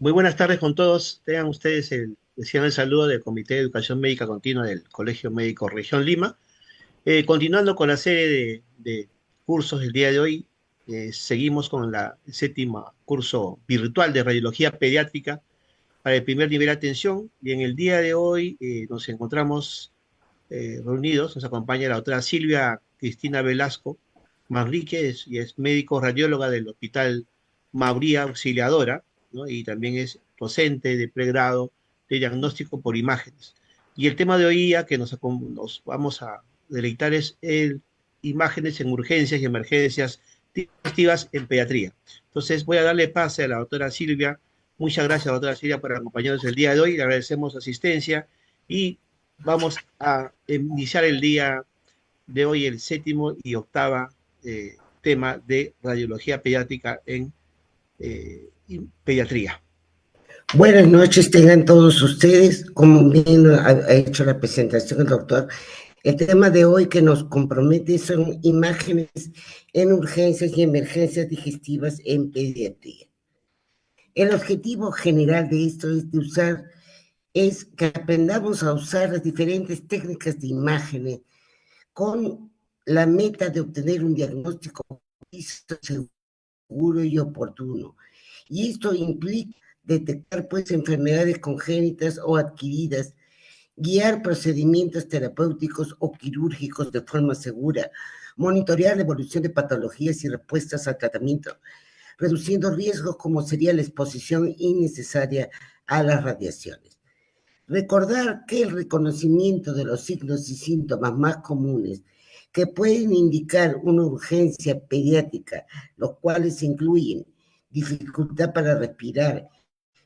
Muy buenas tardes con todos. Tengan ustedes el saludo del Comité de Educación Médica Continua del Colegio Médico Región Lima. Continuando con la serie de cursos del día de hoy, seguimos con el séptimo curso virtual de radiología pediátrica para el primer nivel de atención. Y en el día de hoy nos encontramos reunidos, nos acompaña la doctora Silvia Cristina Velasco Manrique, y es médico radióloga del Hospital Mauría Auxiliadora, ¿no? Y también es docente de pregrado de diagnóstico por imágenes. Y el tema de hoy día que nos vamos a deleitar es imágenes en urgencias y emergencias digestivas en pediatría. Entonces voy a darle pase a la doctora Silvia. Muchas gracias, doctora Silvia, por acompañarnos el día de hoy. Le agradecemos su asistencia y vamos a iniciar el día de hoy, el séptimo y octava tema de radiología pediátrica en pediatría. Buenas noches, tengan todos ustedes. Como bien ha hecho la presentación el doctor, el tema de hoy que nos compromete son imágenes en urgencias y emergencias digestivas en pediatría. El objetivo general de esto es que aprendamos a usar las diferentes técnicas de imágenes con la meta de obtener un diagnóstico seguro y oportuno. Y esto implica detectar pues enfermedades congénitas o adquiridas, guiar procedimientos terapéuticos o quirúrgicos de forma segura, monitorear la evolución de patologías y respuestas al tratamiento, reduciendo riesgos como sería la exposición innecesaria a las radiaciones. Recordar que el reconocimiento de los signos y síntomas más comunes que pueden indicar una urgencia pediátrica, los cuales incluyen dificultad para respirar,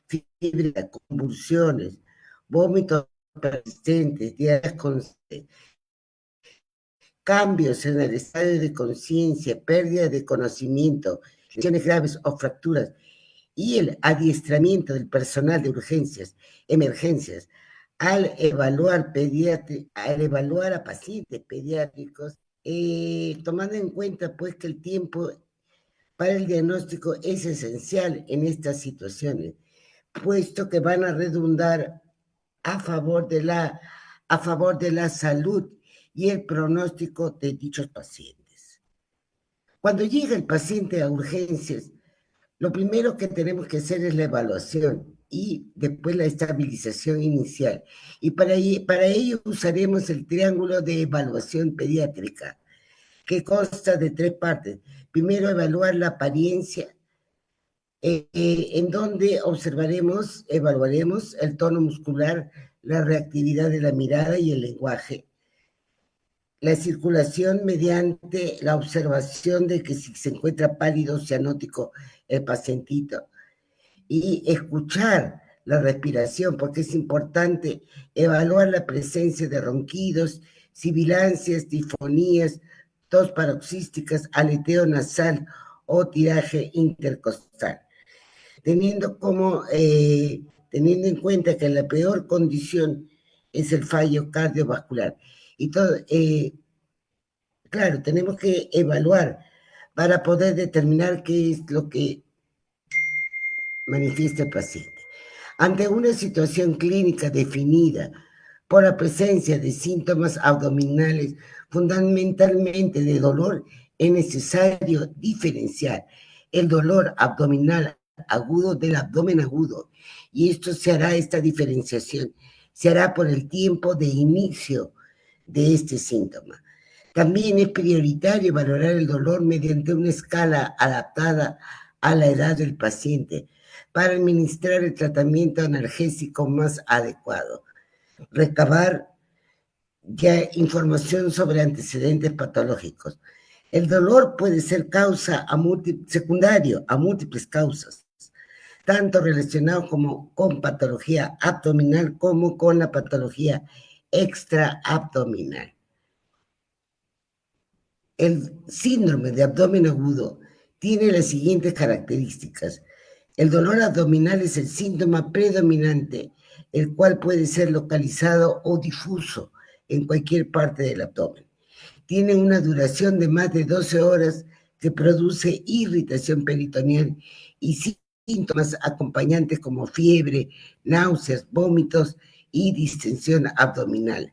fiebre, convulsiones, vómitos persistentes, diarreas constantes, cambios en el estado de conciencia, pérdida de conocimiento, lesiones graves o fracturas, y el adiestramiento del personal de urgencias, emergencias, al evaluar a pacientes pediátricos, tomando en cuenta pues que el tiempo para el diagnóstico es esencial en estas situaciones, puesto que van a redundar a favor de la salud y el pronóstico de dichos pacientes. Cuando llega el paciente a urgencias, lo primero que tenemos que hacer es la evaluación y después la estabilización inicial. Y para ello usaremos el triángulo de evaluación pediátrica, que consta de 3 partes. Primero, evaluar la apariencia, en donde evaluaremos el tono muscular, la reactividad de la mirada y el lenguaje. La circulación mediante la observación de que si se encuentra pálido o cianótico el pacientito. Y escuchar la respiración, porque es importante evaluar la presencia de ronquidos, sibilancias, difonías, tos paroxísticas, aleteo nasal o tiraje intercostal. Teniendo en cuenta que la peor condición es el fallo cardiovascular. Y todo, claro, tenemos que evaluar para poder determinar qué es lo que manifiesta el paciente. Ante una situación clínica definida por la presencia de síntomas abdominales, fundamentalmente de dolor, es necesario diferenciar el dolor abdominal agudo del abdomen agudo. Y esta diferenciación se hará por el tiempo de inicio de este síntoma. También es prioritario valorar el dolor mediante una escala adaptada a la edad del paciente para administrar el tratamiento analgésico más adecuado. Recabar ya información sobre antecedentes patológicos. El dolor puede ser secundario a múltiples causas, tanto relacionado con patología abdominal como con la patología extraabdominal. El síndrome de abdomen agudo tiene las siguientes características. El dolor abdominal es el síntoma predominante, el cual puede ser localizado o difuso en cualquier parte del abdomen. Tiene una duración de más de 12 horas que produce irritación peritoneal y síntomas acompañantes como fiebre, náuseas, vómitos y distensión abdominal.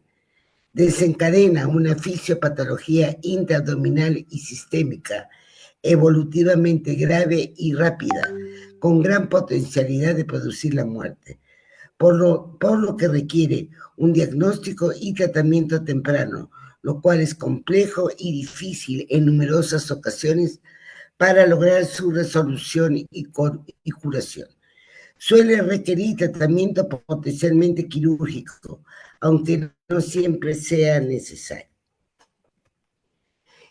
Desencadena una fisiopatología intraabdominal y sistémica, evolutivamente grave y rápida, con gran potencialidad de producir la muerte, por lo que requiere un diagnóstico y tratamiento temprano, lo cual es complejo y difícil en numerosas ocasiones para lograr su resolución y curación. Suele requerir tratamiento potencialmente quirúrgico, aunque no siempre sea necesario.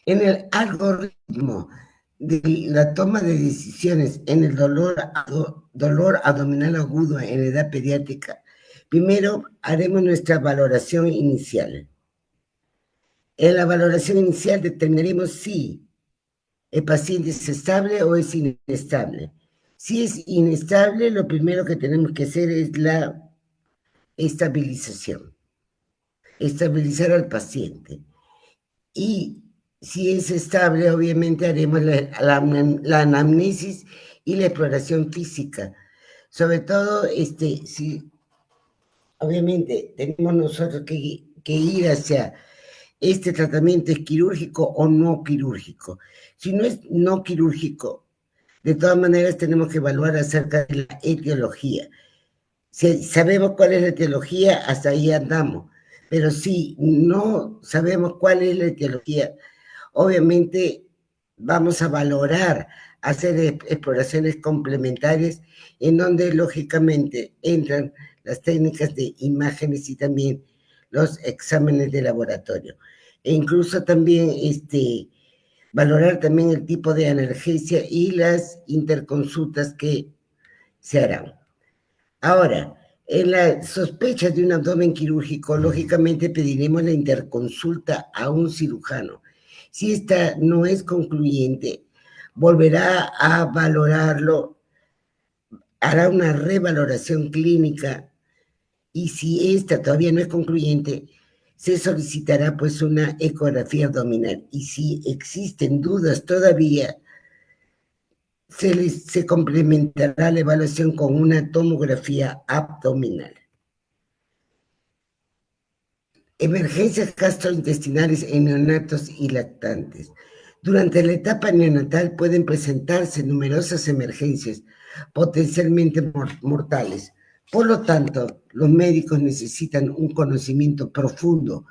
En el algoritmo de la toma de decisiones en el dolor abdominal agudo en edad pediátrica, primero haremos nuestra valoración inicial. En la valoración inicial determinaremos si el paciente es estable o es inestable. Si es inestable, lo primero que tenemos que hacer es la estabilización, estabilizar al paciente. Y si es estable, obviamente haremos la anamnesis y la exploración física. Sobre todo, si obviamente tenemos nosotros que ir hacia este tratamiento es quirúrgico o no quirúrgico. Si no es no quirúrgico, de todas maneras tenemos que evaluar acerca de la etiología. Si sabemos cuál es la etiología, hasta ahí andamos. Pero si no sabemos cuál es la etiología, obviamente vamos a valorar hacer exploraciones complementarias en donde lógicamente entran las técnicas de imágenes y también los exámenes de laboratorio. E incluso también valorar también el tipo de analgesia y las interconsultas que se harán. Ahora, en la sospecha de un abdomen quirúrgico, lógicamente pediremos la interconsulta a un cirujano. Si esta no es concluyente, volverá a valorarlo, hará una revaloración clínica y si esta todavía no es concluyente, se solicitará pues una ecografía abdominal. Y si existen dudas todavía, se complementará la evaluación con una tomografía abdominal. Emergencias gastrointestinales en neonatos y lactantes. Durante la etapa neonatal pueden presentarse numerosas emergencias potencialmente mortales. Por lo tanto, los médicos necesitan un conocimiento profundo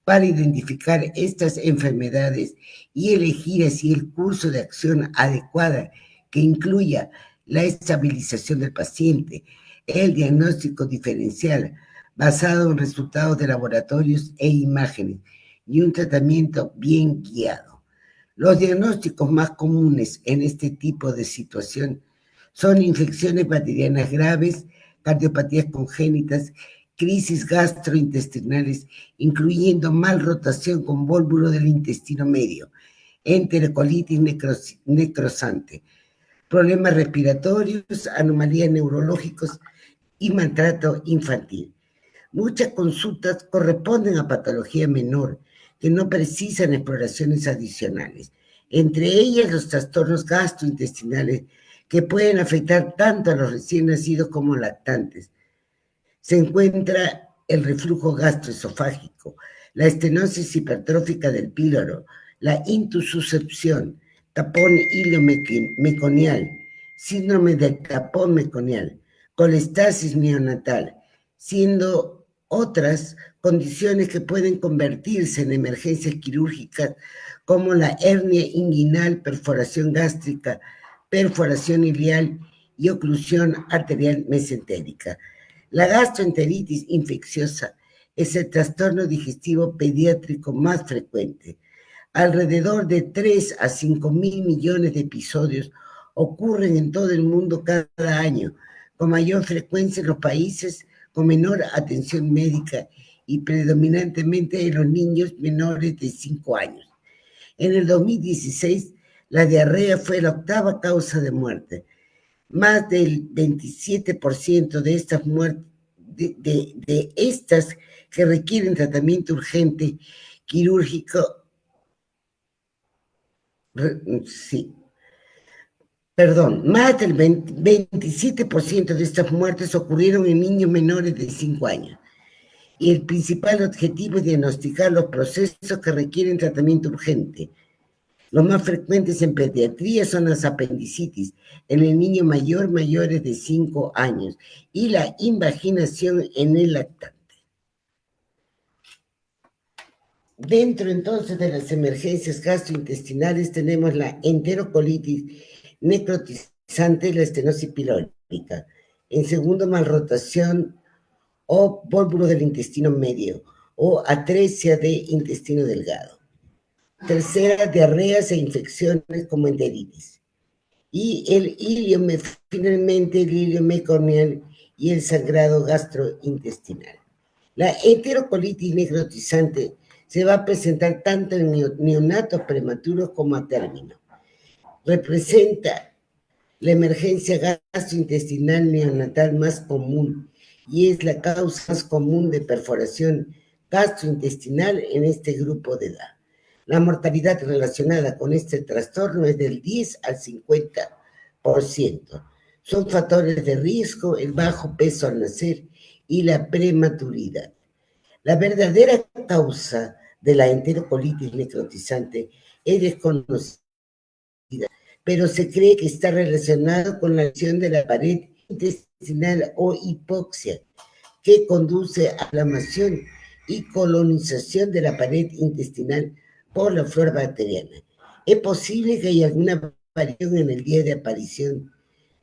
para identificar estas enfermedades y elegir así el curso de acción adecuada que incluya la estabilización del paciente, el diagnóstico diferencial basado en resultados de laboratorios e imágenes y un tratamiento bien guiado. Los diagnósticos más comunes en este tipo de situación son infecciones bacterianas graves, cardiopatías congénitas, crisis gastrointestinales, incluyendo malrotación con vólvulo del intestino medio, enterocolitis necrosante, problemas respiratorios, anomalías neurológicos y maltrato infantil. Muchas consultas corresponden a patología menor que no precisan exploraciones adicionales, entre ellas los trastornos gastrointestinales que pueden afectar tanto a los recién nacidos como lactantes. Se encuentra el reflujo gastroesofágico, la estenosis hipertrófica del píloro, la intususcepción, tapón meconial, síndrome del tapón meconial, colestasis neonatal, siendo otras condiciones que pueden convertirse en emergencias quirúrgicas como la hernia inguinal, perforación gástrica, perforación ileal y oclusión arterial mesentérica. La gastroenteritis infecciosa es el trastorno digestivo pediátrico más frecuente. Alrededor de 3 a 5 mil millones de episodios ocurren en todo el mundo cada año, con mayor frecuencia en los países con menor atención médica y predominantemente en los niños menores de 5 años. En el 2016, la diarrea fue la octava causa de muerte. Más del 27% de estas muertes, de estas que requieren tratamiento urgente quirúrgico, sí, Perdón, más del 27% de estas muertes ocurrieron en niños menores de 5 años. Y el principal objetivo es diagnosticar los procesos que requieren tratamiento urgente. Los más frecuentes en pediatría son las apendicitis en el niño mayor, mayores de 5 años, y la invaginación en el lactante. Dentro entonces de las emergencias gastrointestinales tenemos la enterocolitis necrotizante, la estenosis pilórica. En segundo, malrotación o pólvulo del intestino medio o atresia de intestino delgado. Tercera, diarreas e infecciones como enteritis. Y finalmente el hilio mecorneal y el sangrado gastrointestinal. La enterocolitis necrotizante se va a presentar tanto en neonatos prematuros como a término. Representa la emergencia gastrointestinal neonatal más común y es la causa más común de perforación gastrointestinal en este grupo de edad. La mortalidad relacionada con este trastorno es del 10 al 50%. Son factores de riesgo el bajo peso al nacer y la prematuridad. La verdadera causa de la enterocolitis necrotizante es desconocida, pero se cree que está relacionado con la lesión de la pared intestinal o hipoxia, que conduce a inflamación y colonización de la pared intestinal por la flora bacteriana. Es posible que haya alguna variación en el día de aparición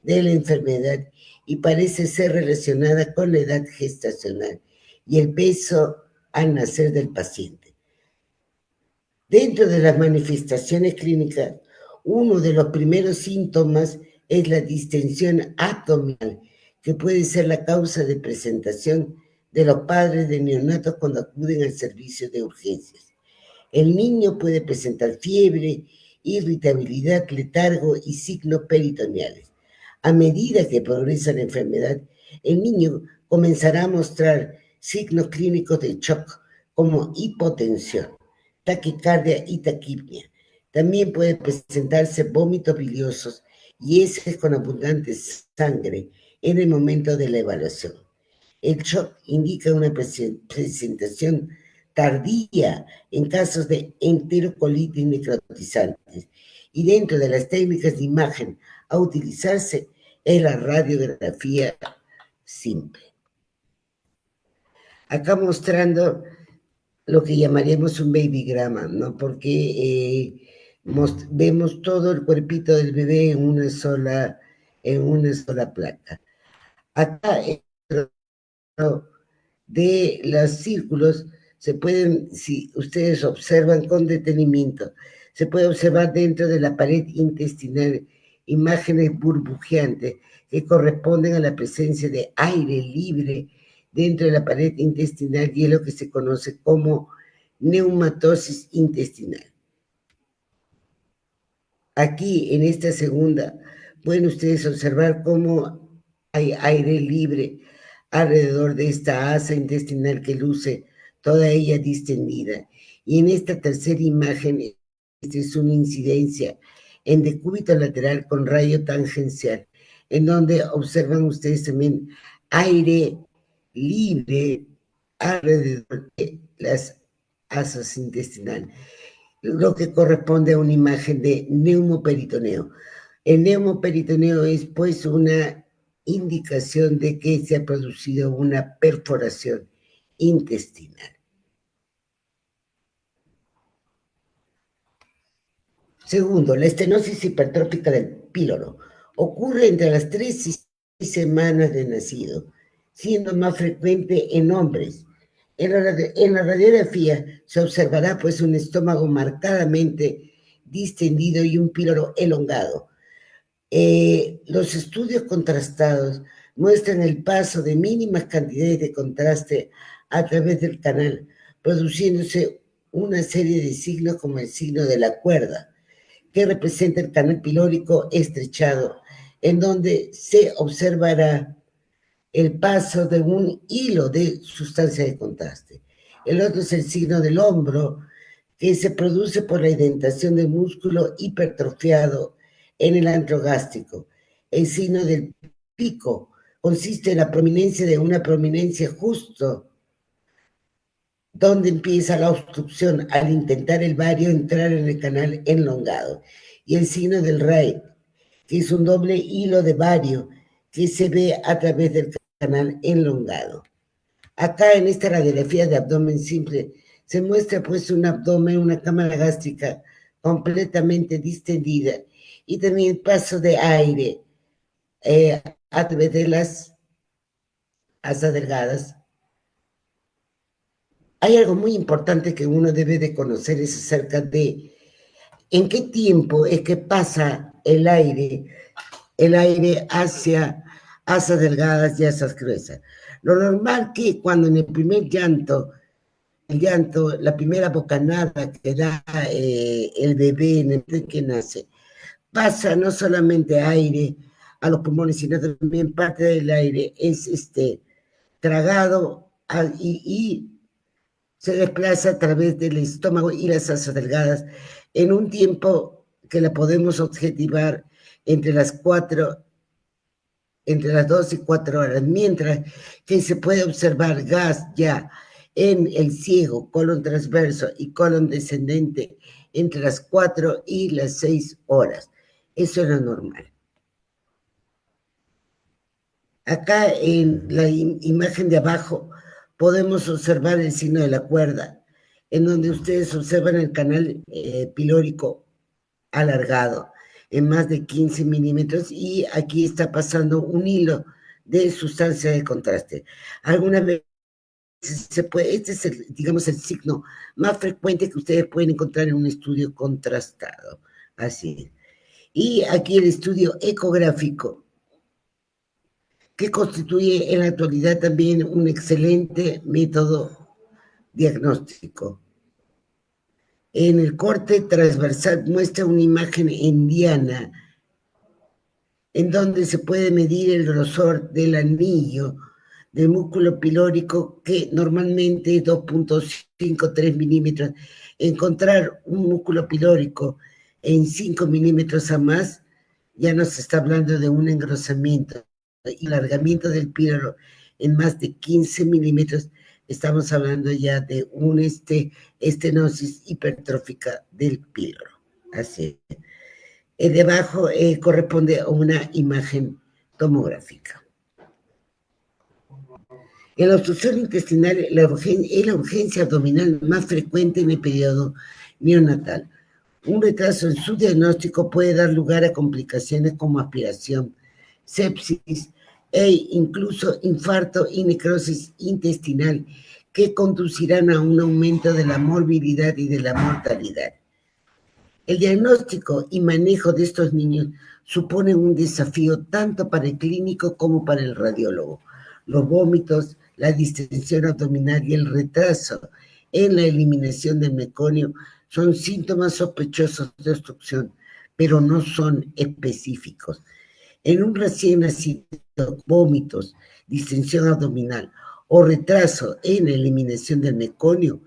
de la enfermedad y parece ser relacionada con la edad gestacional y el peso al nacer del paciente. Dentro de las manifestaciones clínicas, uno de los primeros síntomas es la distensión abdominal, que puede ser la causa de presentación de los padres de neonatos cuando acuden al servicio de urgencias. El niño puede presentar fiebre, irritabilidad, letargo y signos peritoneales. A medida que progresa la enfermedad, el niño comenzará a mostrar signos clínicos de shock como hipotensión, taquicardia y taquipnea. También puede presentarse vómitos biliosos y heces con abundante sangre en el momento de la evaluación. El shock indica una presentación tardía en casos de enterocolitis necrotizantes y dentro de las técnicas de imagen a utilizarse es la radiografía simple. Acá mostrando lo que llamaríamos un babygrama, ¿no? Porque vemos todo el cuerpito del bebé en una sola placa. Acá de los círculos se pueden, si ustedes observan con detenimiento, se puede observar dentro de la pared intestinal imágenes burbujeantes que corresponden a la presencia de aire libre dentro de la pared intestinal y es lo que se conoce como neumatosis intestinal. Aquí en esta segunda pueden ustedes observar cómo hay aire libre alrededor de esta asa intestinal que luce toda ella distendida. Y en esta tercera imagen, esta es una incidencia en decúbito lateral con rayo tangencial, en donde observan ustedes también aire libre alrededor de las asas intestinales, lo que corresponde a una imagen de neumoperitoneo. El neumoperitoneo es pues una indicación de que se ha producido una perforación intestinal. Segundo, la estenosis hipertrófica del píloro ocurre entre las 3 y 6 semanas de nacido, siendo más frecuente en hombres. En la radiografía se observará pues un estómago marcadamente distendido y un píloro elongado. Los estudios contrastados muestran el paso de mínimas cantidades de contraste a través del canal, produciéndose una serie de signos como el signo de la cuerda, que representa el canal pilórico estrechado, en donde se observará el paso de un hilo de sustancia de contraste. El otro es el signo del hombro, que se produce por la indentación del músculo hipertrofiado en el antro gástrico. El signo del pico consiste en la prominencia de una prominencia justo donde empieza la obstrucción al intentar el vario entrar en el canal enlongado. Y el signo del RAI, que es un doble hilo de vario que se ve a través del canal enlongado. Acá en esta radiografía de abdomen simple se muestra pues un abdomen, una cámara gástrica completamente distendida y también paso de aire a través de las asas delgadas. Hay algo muy importante que uno debe de conocer, es acerca de en qué tiempo es que pasa el aire hacia asas delgadas y asas gruesas. Lo normal que cuando en el primer llanto, la primera bocanada que da el bebé en el que nace, pasa no solamente aire a los pulmones, sino también parte del aire es tragado y se desplaza a través del estómago y las asas delgadas en un tiempo que la podemos objetivar entre las 2 y 4 horas, mientras que se puede observar gas ya en el ciego, colon transverso y colon descendente entre las 4 y las 6 horas. Eso es lo normal. Acá en la imagen de abajo podemos observar el signo de la cuerda, en donde ustedes observan el canal pilórico alargado en más de 15 milímetros y aquí está pasando un hilo de sustancia de contraste. Algunas veces se puede, este es digamos, el signo más frecuente que ustedes pueden encontrar en un estudio contrastado. Así. Y aquí el estudio ecográfico, que constituye en la actualidad también un excelente método diagnóstico. En el corte transversal muestra una imagen indiana en donde se puede medir el grosor del anillo del músculo pilórico, que normalmente es 2.53 milímetros. Encontrar un músculo pilórico en 5 milímetros a más, ya nos está hablando de un engrosamiento y alargamiento del píloro en más de 15 milímetros, estamos hablando ya de una estenosis hipertrófica del píloro. Así. Debajo corresponde a una imagen tomográfica. En la obstrucción intestinal es la urgencia abdominal más frecuente en el periodo neonatal. Un retraso en su diagnóstico puede dar lugar a complicaciones como aspiración, sepsis e incluso infarto y necrosis intestinal, que conducirán a un aumento de la morbilidad y de la mortalidad. El diagnóstico y manejo de estos niños supone un desafío tanto para el clínico como para el radiólogo. Los vómitos, la distensión abdominal y el retraso en la eliminación del meconio son síntomas sospechosos de obstrucción, pero no son específicos. En un recién nacido, vómitos, distensión abdominal o retraso en la eliminación del meconio,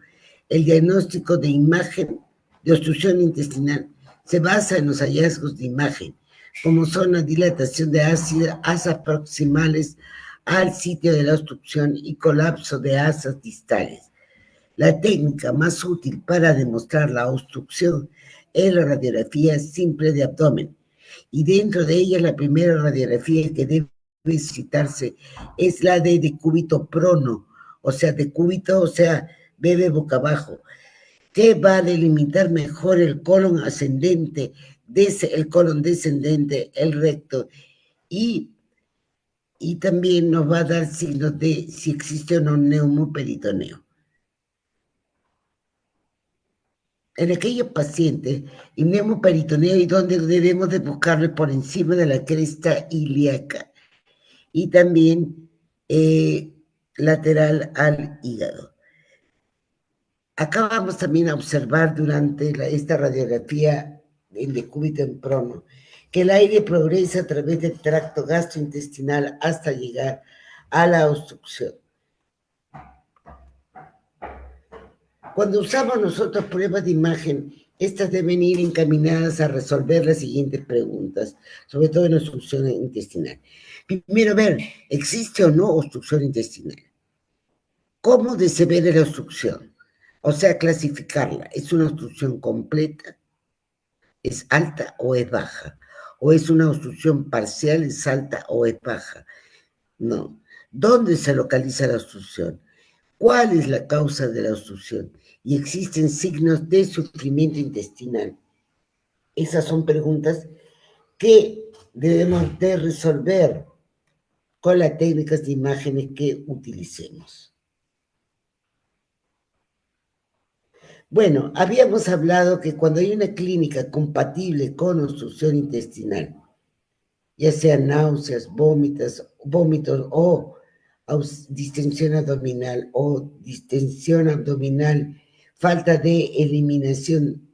el diagnóstico de imagen de obstrucción intestinal se basa en los hallazgos de imagen, como son la dilatación de asas proximales al sitio de la obstrucción y colapso de asas distales. La técnica más útil para demostrar la obstrucción es la radiografía simple de abdomen, y dentro de ella la primera radiografía que debe citarse es la de decúbito prono, o sea, decúbito, o sea, bebe boca abajo, que va a delimitar mejor el colon ascendente, el colon descendente, el recto, y también nos va a dar signos de si existe o no neumoperitoneo. En aquellos pacientes, el neumoperitoneo y donde debemos de buscarlo por encima de la cresta ilíaca y también lateral al hígado. Acá vamos también a observar durante esta radiografía en decúbito en prono que el aire progresa a través del tracto gastrointestinal hasta llegar a la obstrucción. Cuando usamos nosotros pruebas de imagen Estas deben ir encaminadas a resolver las siguientes preguntas, sobre todo en obstrucción intestinal. Primero, ver, ¿existe o no obstrucción intestinal? ¿Cómo se ve la obstrucción? O sea, clasificarla. ¿Es una obstrucción completa? ¿Es alta o es baja? ¿O es una obstrucción parcial, es alta o es baja? No. ¿Dónde se localiza la obstrucción? ¿Cuál es la causa de la obstrucción? Y existen signos de sufrimiento intestinal. Esas son preguntas que debemos de resolver con las técnicas de imágenes que utilicemos. Bueno, habíamos hablado que cuando hay una clínica compatible con obstrucción intestinal, ya sean náuseas, vómitos o distensión abdominal, falta de eliminación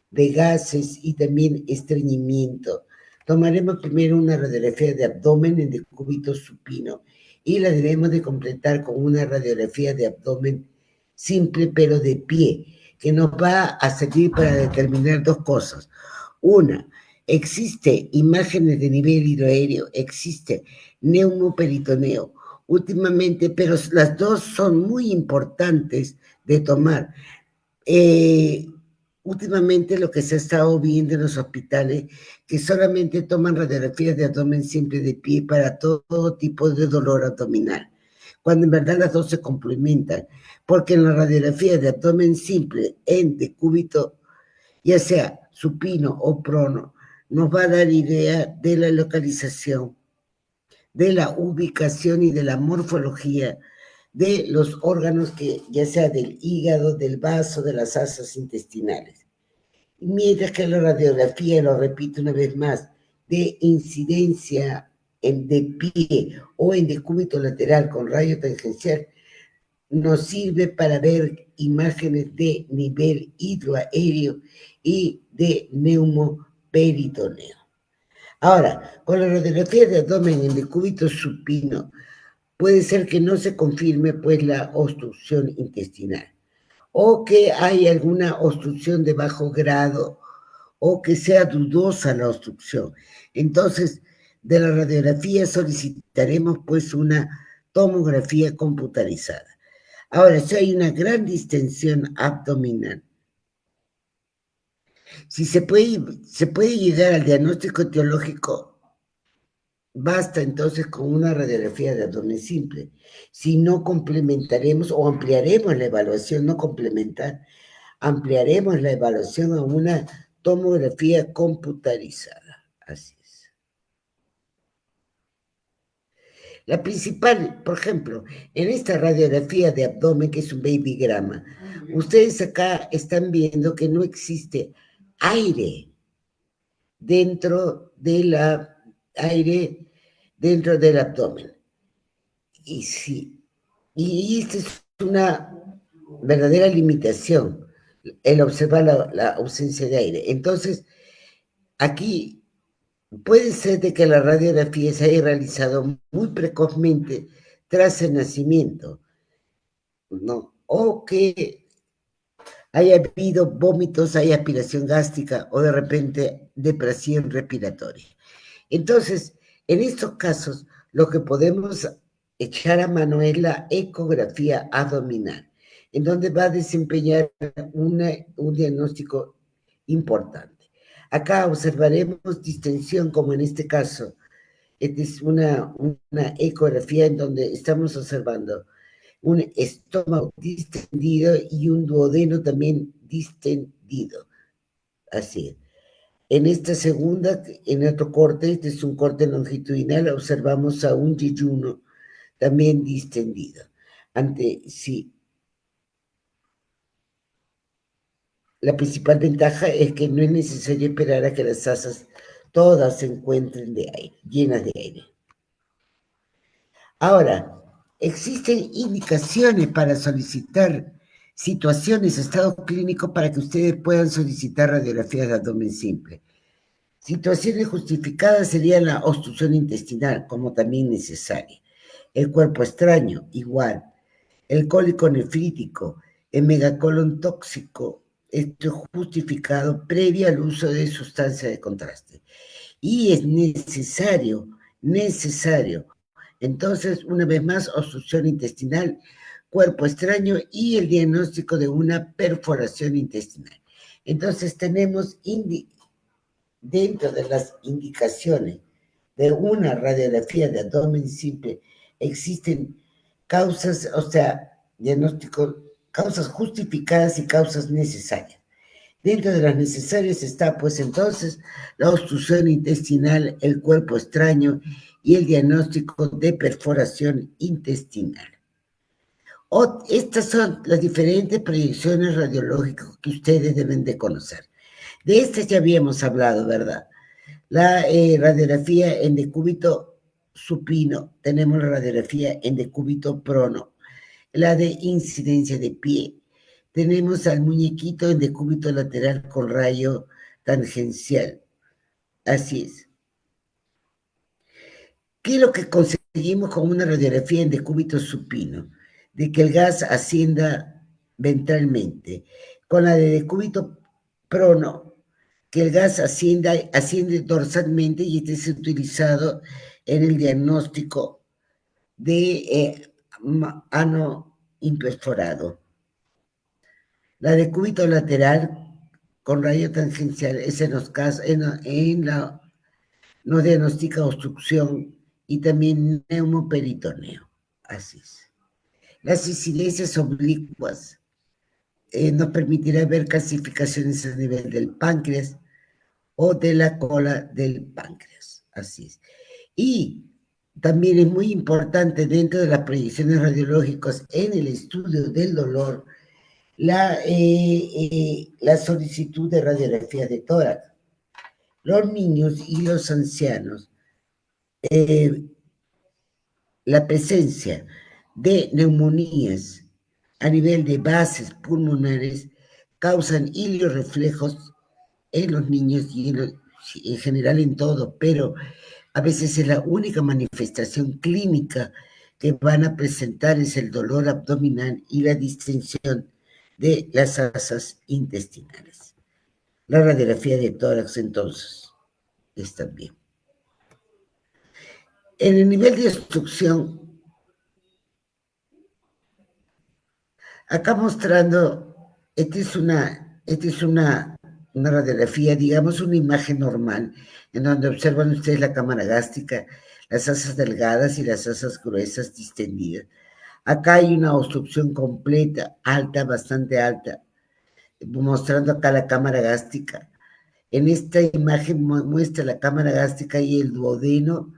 de gases y también estreñimiento. Tomaremos primero una radiografía de abdomen en decúbito supino y la debemos de completar con una radiografía de abdomen simple pero de pie, que nos va a servir para determinar dos cosas. Una, existe imágenes de nivel hidroaéreo, existe neumoperitoneo últimamente, pero las dos son muy importantes de tomar. Últimamente lo que se ha estado viendo en los hospitales, que solamente toman radiografías de abdomen simple de pie para todo tipo de dolor abdominal, cuando en verdad las dos se complementan, porque en la radiografía de abdomen simple en decúbito, ya sea supino o prono, nos va a dar idea de la localización, de la ubicación y de la morfología de los órganos que ya sea del hígado, del vaso, de las asas intestinales. Mientras que la radiografía, lo repito una vez más, de incidencia de pie o en decúbito lateral con rayo tangencial, nos sirve para ver imágenes de nivel hidroaéreo y de neumoperitoneo. Ahora, con la radiografía de abdomen en decúbito supino, puede ser que no se confirme pues la obstrucción intestinal, o que hay alguna obstrucción de bajo grado, o que sea dudosa la obstrucción. Entonces, de la radiografía solicitaremos pues una tomografía computarizada. Ahora, si hay una gran distensión abdominal, si se puede llegar al diagnóstico etiológico, basta entonces con una radiografía de abdomen simple. Si no, complementaremos o ampliaremos la evaluación, no complementar, ampliaremos la evaluación a una tomografía computarizada. Así es. La principal, por ejemplo, en esta radiografía de abdomen, que es un babygrama, ustedes acá están viendo que no existe aire dentro dentro del abdomen. Y sí, y esta es una verdadera limitación, el observar la ausencia de aire. Entonces, aquí puede ser de que la radiografía se haya realizado muy precozmente tras el nacimiento, ¿no? O que haya habido vómitos, hay aspiración gástrica o de repente depresión respiratoria. Entonces, en estos casos, lo que podemos echar a mano es la ecografía abdominal, en donde va a desempeñar un diagnóstico importante. Acá observaremos distensión, como en este caso. Esta es una ecografía en donde estamos observando un estómago distendido y un duodeno también distendido. Así es. En esta segunda, en otro corte, este es un corte longitudinal, observamos a un yeyuno también distendido. Sí, la principal ventaja es que no es necesario esperar a que las asas todas se encuentren de aire, llenas de aire. Ahora, existen indicaciones para solicitar situaciones, estado clínico, para que ustedes puedan solicitar radiografías de abdomen simple. Situaciones justificadas serían la obstrucción intestinal, como también necesaria. El cuerpo extraño, igual. El cólico nefrítico, el megacolon tóxico, esto es justificado previo al uso de sustancia de contraste. Y es necesario. Entonces, una vez más, obstrucción intestinal, cuerpo extraño y el diagnóstico de una perforación intestinal. Entonces, tenemos dentro de las indicaciones de una radiografía de abdomen simple, existen causas, o sea, diagnóstico, causas justificadas y causas necesarias. Dentro de las necesarias está, pues entonces, la obstrucción intestinal, el cuerpo extraño y el diagnóstico de perforación intestinal. Estas son las diferentes proyecciones radiológicas que ustedes deben de conocer. De estas ya habíamos hablado, ¿verdad? La radiografía en decúbito supino, tenemos la radiografía en decúbito prono, la de incidencia de pie, tenemos al muñequito en decúbito lateral con rayo tangencial. Así es. ¿Qué es lo que conseguimos con una radiografía en decúbito supino? De que el gas ascienda ventralmente. Con la de decúbito prono, que el gas asciende dorsalmente y este es utilizado en el diagnóstico de ano imperforado. La decúbito lateral con rayo tangencial, ese nos diagnostica obstrucción y también neumoperitoneo. Así es. Las incidencias oblicuas nos permitirá ver calcificaciones a nivel del páncreas o de la cola del páncreas. Así es. Y también es muy importante dentro de las proyecciones radiológicas en el estudio del dolor la solicitud de radiografía de tórax. Los niños y los ancianos, la presencia de neumonías a nivel de bases pulmonares causan iliorreflejos en los niños y en general en todo, pero a veces es la única manifestación clínica que van a presentar es el dolor abdominal y la distensión de las asas intestinales. La radiografía de tórax, entonces, está bien. En el nivel de obstrucción, acá mostrando, esta es una radiografía, digamos, una imagen normal, en donde observan ustedes la cámara gástrica, las asas delgadas y las asas gruesas distendidas. Acá hay una obstrucción completa, alta, bastante alta, mostrando acá la cámara gástrica. En esta imagen muestra la cámara gástrica y el duodeno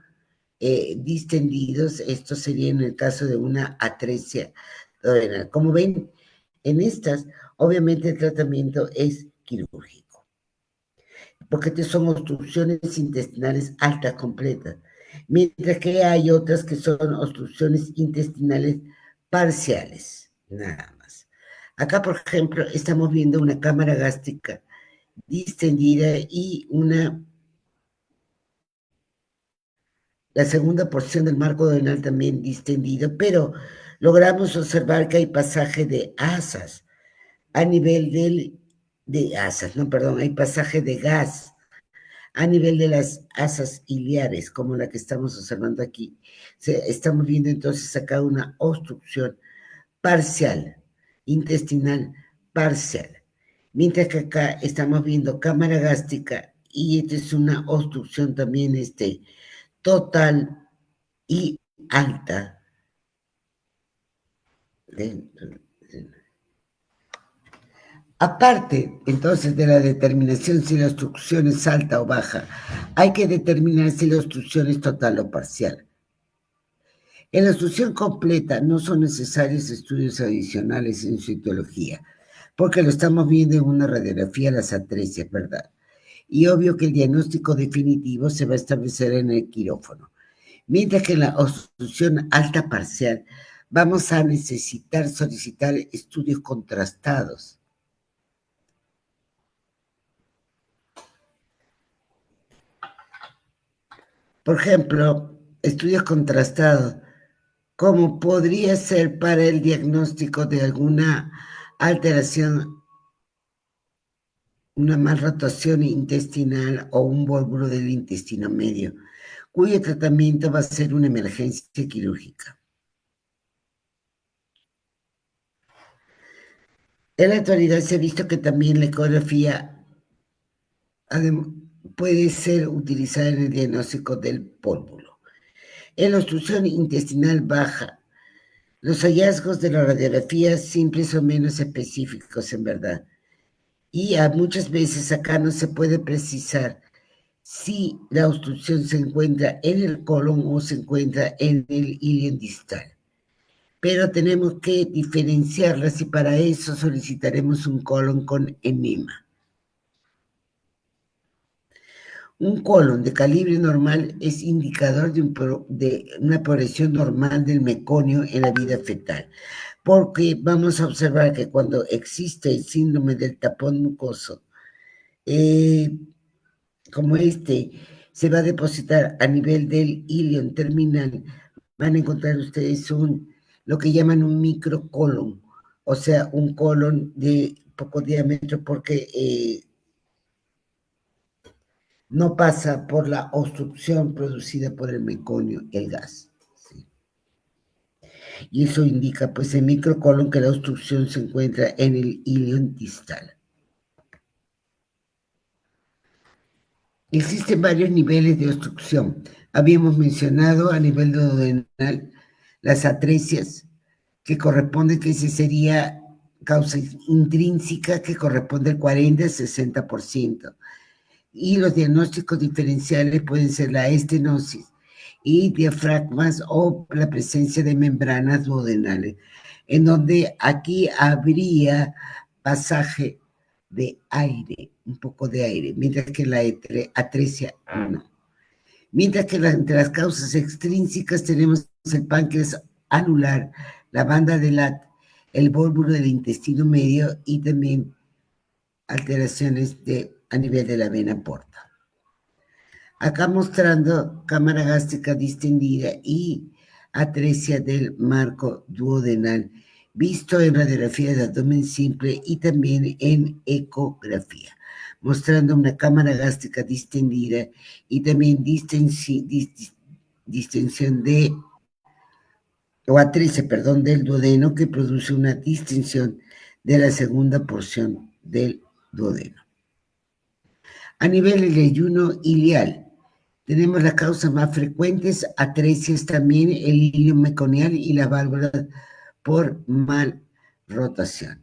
distendidos. Esto sería en el caso de una atresia duodenal. Como ven, en estas, obviamente el tratamiento es quirúrgico, porque son obstrucciones intestinales altas completas, mientras que hay otras que son obstrucciones intestinales parciales, nada más. Acá, por ejemplo, estamos viendo una cámara gástrica distendida y la segunda porción del marco duodenal también distendido, pero logramos observar que hay pasaje de asas a nivel hay pasaje de gas a nivel de las asas iliares, como la que estamos observando aquí. Estamos viendo entonces acá una obstrucción parcial, intestinal parcial, mientras que acá estamos viendo cámara gástrica y esta es una obstrucción también total y alta. Aparte, entonces, de la determinación si la obstrucción es alta o baja, hay que determinar si la obstrucción es total o parcial. En la obstrucción completa no son necesarios estudios adicionales en citología, porque lo estamos viendo en una radiografía de las atresias, ¿verdad? Y obvio que el diagnóstico definitivo se va a establecer en el quirófano. Mientras que en la obstrucción alta parcial vamos a necesitar solicitar estudios contrastados. Por ejemplo, estudios contrastados, como podría ser para el diagnóstico de alguna alteración una malrotación intestinal o un volvulo del intestino medio, cuyo tratamiento va a ser una emergencia quirúrgica. En la actualidad se ha visto que también la ecografía puede ser utilizada en el diagnóstico del pólvulo. En la obstrucción intestinal baja, los hallazgos de la radiografía simples son menos específicos en verdad. Y muchas veces acá no se puede precisar si la obstrucción se encuentra en el colon o se encuentra en el ilion distal. Pero tenemos que diferenciarlas y para eso solicitaremos un colon con enema. Un colon de calibre normal es indicador de una progresión normal del meconio en la vida fetal, porque vamos a observar que cuando existe el síndrome del tapón mucoso, como se va a depositar a nivel del ilion terminal, van a encontrar ustedes lo que llaman un microcolon, o sea, un colon de poco diámetro porque no pasa por la obstrucción producida por el meconio, el gas. ¿Sí? Y eso indica, pues, el microcolon que la obstrucción se encuentra en el ilion distal. Existen varios niveles de obstrucción. Habíamos mencionado a nivel duodenal las atresias, que corresponde que ese sería causa intrínseca, que corresponde al 40-60%. Y los diagnósticos diferenciales pueden ser la estenosis y diafragmas o la presencia de membranas duodenales, en donde aquí habría pasaje de aire, un poco de aire, mientras que la atresia no. Mientras que entre las causas extrínsecas tenemos el páncreas anular, la banda de Lat, el volvulo del intestino medio y también alteraciones a nivel de la vena porta. Acá mostrando cámara gástrica distendida y atresia del marco duodenal, visto en radiografía de abdomen simple y también en ecografía, mostrando una cámara gástrica distendida y también distensión o atresia, perdón, del duodeno, que produce una distensión de la segunda porción del duodeno. A nivel del ayuno ileal, tenemos las causas más frecuentes, atresias también, el ilio meconial y la válvula por mal rotación.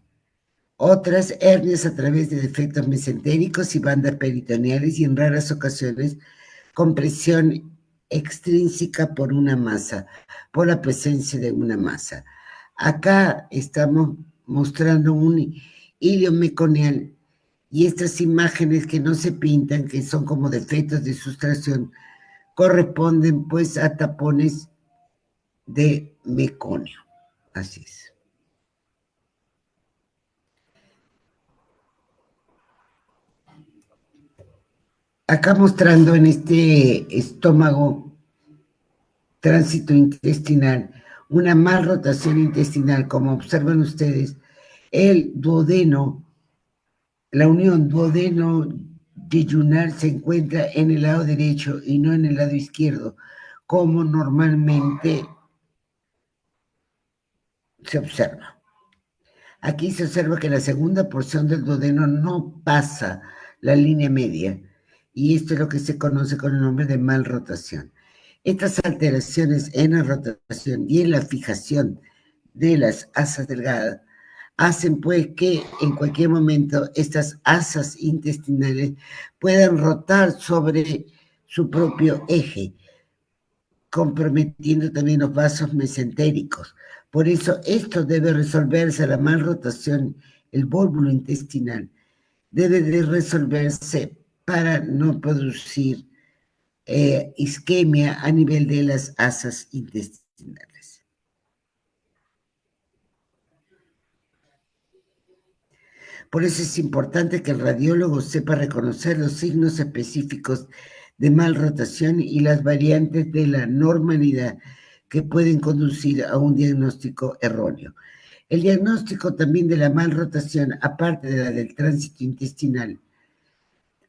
Otras, hernias a través de defectos mesentéricos y bandas peritoneales y en raras ocasiones compresión extrínseca por una masa, por la presencia de una masa. Acá estamos mostrando un ilio meconial y estas imágenes que no se pintan, que son como defectos de sustracción, corresponden pues a tapones de meconio. Así es. Acá mostrando en este estómago tránsito intestinal, una mal rotación intestinal, como observan ustedes, el duodeno, la unión duodeno-yeyunal se encuentra en el lado derecho y no en el lado izquierdo, como normalmente se observa. Aquí se observa que la segunda porción del duodeno no pasa la línea media, y esto es lo que se conoce con el nombre de malrotación. Estas alteraciones en la rotación y en la fijación de las asas delgadas hacen pues que en cualquier momento estas asas intestinales puedan rotar sobre su propio eje, comprometiendo también los vasos mesentéricos. Por eso esto debe resolverse, la malrotación, el volvulo intestinal, debe de resolverse para no producir isquemia a nivel de las asas intestinales. Por eso es importante que el radiólogo sepa reconocer los signos específicos de malrotación y las variantes de la normalidad que pueden conducir a un diagnóstico erróneo. El diagnóstico también de la malrotación, aparte de la del tránsito intestinal,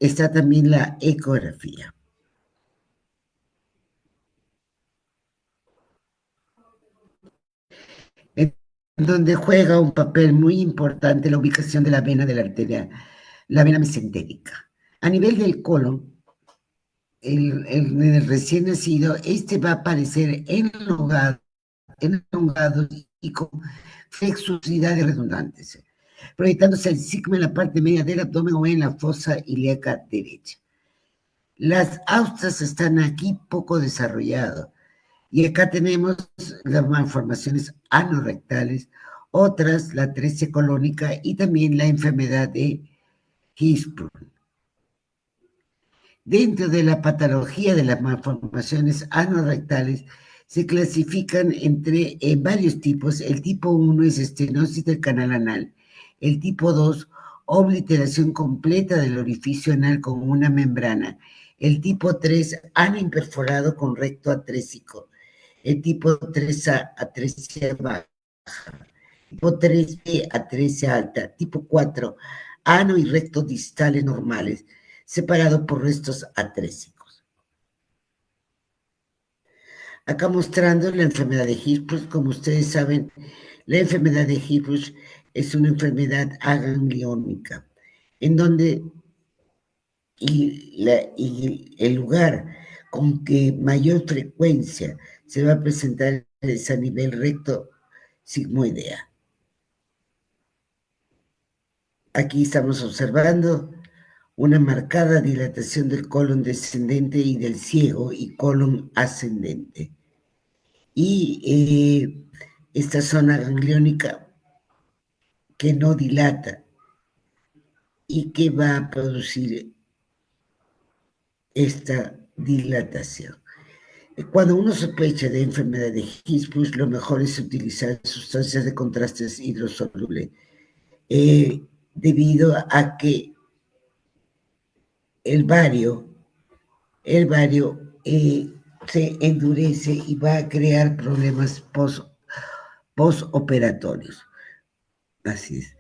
está también la ecografía. En donde juega un papel muy importante la ubicación de la vena de la arteria, la vena mesentérica. A nivel del colon, en el recién nacido, este va a aparecer enlongado y con flexuosidades redundantes, proyectándose el sigma en la parte media del abdomen o en la fosa ilíaca derecha. Las austras están aquí poco desarrolladas. Y acá tenemos las malformaciones anorrectales, otras, la atresia colónica y también la enfermedad de Hirschsprung. Dentro de la patología de las malformaciones anorrectales se clasifican en varios tipos. El tipo 1 es estenosis del canal anal. El tipo 2, obliteración completa del orificio anal con una membrana. El tipo 3, ano imperforado con recto atrésico. El tipo 3A, atresia baja. Tipo 3B, atresia alta. Tipo 4, ano y recto distales normales, separado por restos atrésicos. Acá mostrando la enfermedad de Hirschsprung. Como ustedes saben, la enfermedad de Hirschsprung es una enfermedad agangliónica, en donde el lugar con que mayor frecuencia se va a presentar es a nivel recto sigmoidea. Aquí estamos observando una marcada dilatación del colon descendente y del ciego y colon ascendente. Y esta zona gangliónica que no dilata y que va a producir esta dilatación. Cuando uno sospecha de enfermedad de Hirschsprung, lo mejor es utilizar sustancias de contrastes hidrosolubles, debido a que el bario se endurece y va a crear problemas postoperatorios. Así es.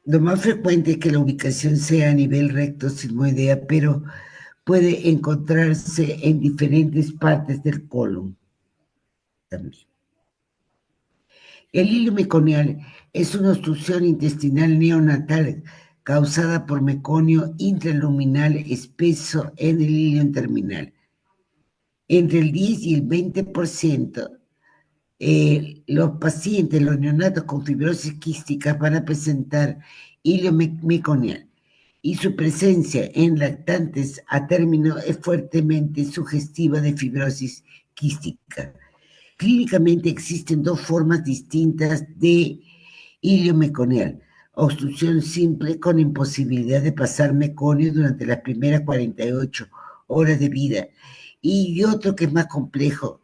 Lo más frecuente es que la ubicación sea a nivel recto sigmoidea, pero puede encontrarse en diferentes partes del colon también. El hilo meconial es una obstrucción intestinal neonatal causada por meconio intraluminal espeso en el hilo terminal. Entre el 10 y el 20%, los pacientes, los neonatos con fibrosis quística van a presentar hilo meconial y su presencia en lactantes a término es fuertemente sugestiva de fibrosis quística. Clínicamente existen dos formas distintas de hilo meconial: obstrucción simple con imposibilidad de pasar meconio durante las primeras 48 horas de vida, y otro que es más complejo,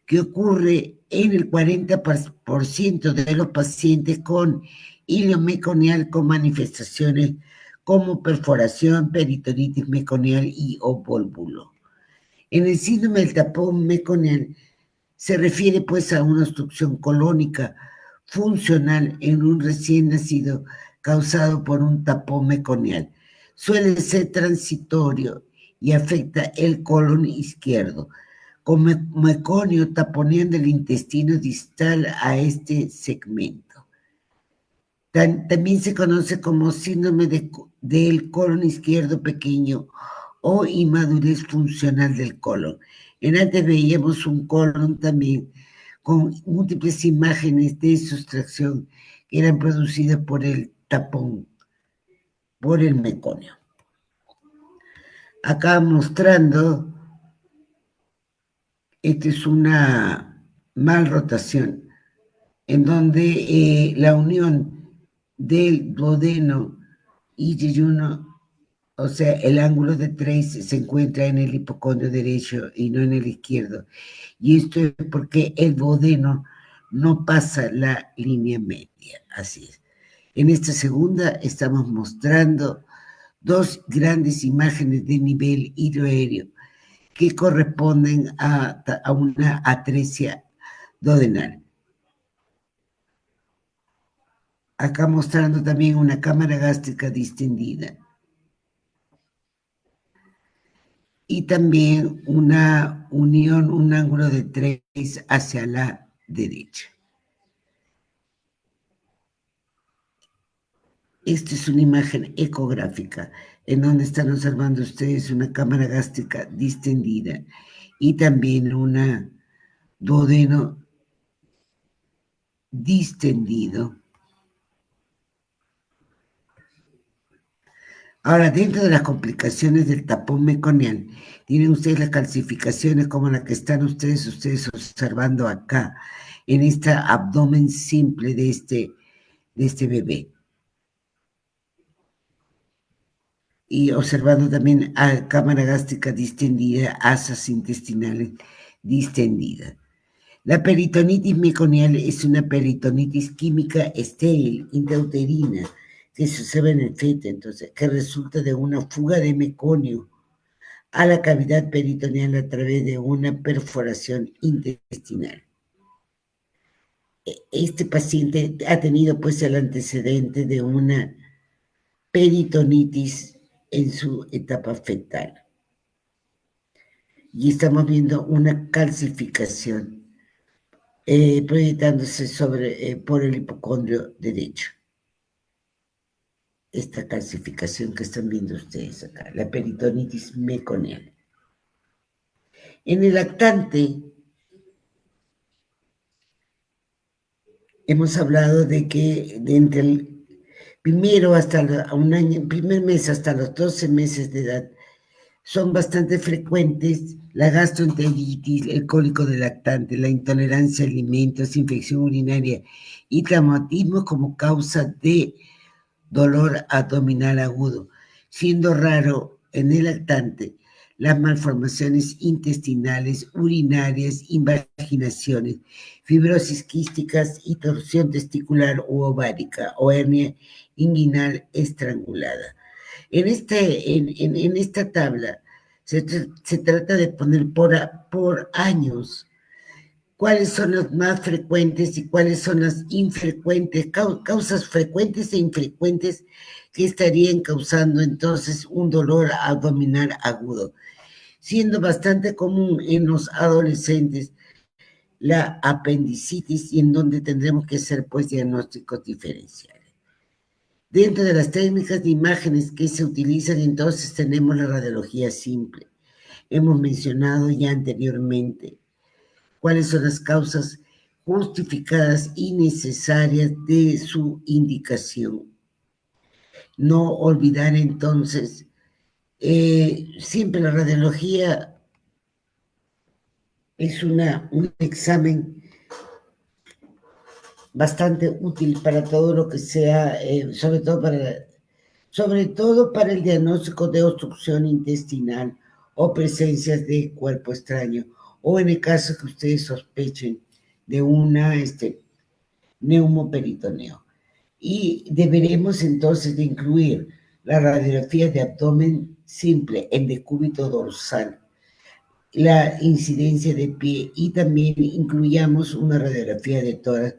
que ocurre en el 40% de los pacientes con hilo meconial con manifestaciones como perforación, peritonitis meconial y o vólvulo. En el síndrome del tapón meconial se refiere pues a una obstrucción colónica funcional en un recién nacido causado por un tapón meconial. Suele ser transitorio y afecta el colon izquierdo, con meconio taponeando el intestino distal a este segmento. También se conoce como síndrome del colon izquierdo pequeño o inmadurez funcional del colon. Antes veíamos un colon también con múltiples imágenes de sustracción que eran producidas por el tapón, por el meconio. Acá mostrando, esta es una malrotación en donde la unión del duodeno y yeyuno, o sea, el ángulo de trace se encuentra en el hipocondrio derecho y no en el izquierdo. Y esto es porque el duodeno no pasa la línea media. Así es. En esta segunda estamos mostrando dos grandes imágenes de nivel hidroaéreo que corresponden a una atresia duodenal. Acá mostrando también una cámara gástrica distendida. y también una unión, un ángulo de 3 hacia la derecha. Esta es una imagen ecográfica en donde están observando ustedes una cámara gástrica distendida y también una duodeno distendido. Ahora, dentro de las complicaciones del tapón meconial, tienen ustedes las calcificaciones como la que están ustedes observando acá, en este abdomen simple de este bebé. Y observando también a cámara gástrica distendida, asas intestinales distendidas. La peritonitis meconial es una peritonitis química estéril, intrauterina, que se observa en el feto, entonces, que resulta de una fuga de meconio a la cavidad peritoneal a través de una perforación intestinal. Este paciente ha tenido pues el antecedente de una peritonitis en su etapa fetal. Y estamos viendo una calcificación proyectándose por el hipocondrio derecho. Esta calcificación que están viendo ustedes acá, la peritonitis meconial. En el lactante, hemos hablado de que entre el primero hasta un año, primer mes hasta los 12 meses de edad, son bastante frecuentes la gastroenteritis, el cólico del lactante, la intolerancia a alimentos, infección urinaria y traumatismo como causa de dolor abdominal agudo, siendo raro en el lactante las malformaciones intestinales, urinarias, invaginaciones, fibrosis quísticas y torsión testicular u ovárica o hernia inguinal estrangulada. En esta tabla se trata de poner por años cuáles son los más frecuentes y cuáles son las infrecuentes, causas frecuentes e infrecuentes que estarían causando entonces un dolor abdominal agudo, siendo bastante común en los adolescentes la apendicitis y en donde tendremos que hacer pues diagnósticos diferenciales. Dentro de las técnicas de imágenes que se utilizan entonces tenemos la radiología simple. Hemos mencionado ya anteriormente cuáles son las causas justificadas y necesarias de su indicación. No olvidar entonces, siempre la radiología es un examen bastante útil para todo lo que sea, sobre todo para el diagnóstico de obstrucción intestinal o presencias de cuerpo extraño, o en el caso que ustedes sospechen de una neumoperitoneo. Y deberemos entonces de incluir la radiografía de abdomen simple, el decúbito dorsal, la incidencia de pie y también incluyamos una radiografía de tórax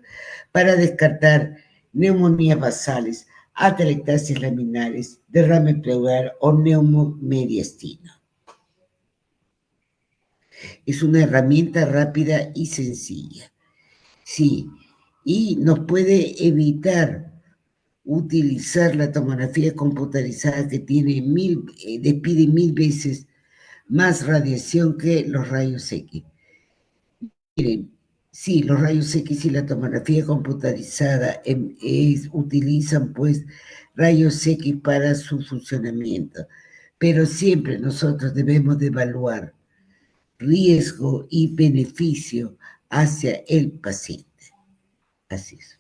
para descartar neumonías basales, atelectasias laminares, derrame pleural o neumomediastino. Es una herramienta rápida y sencilla. Sí, y nos puede evitar utilizar la tomografía computarizada que pide 1000 veces más radiación que los rayos X. Miren, sí, los rayos X y la tomografía computarizada utilizan pues rayos X para su funcionamiento, pero siempre nosotros debemos de evaluar riesgo y beneficio hacia el paciente. Así es.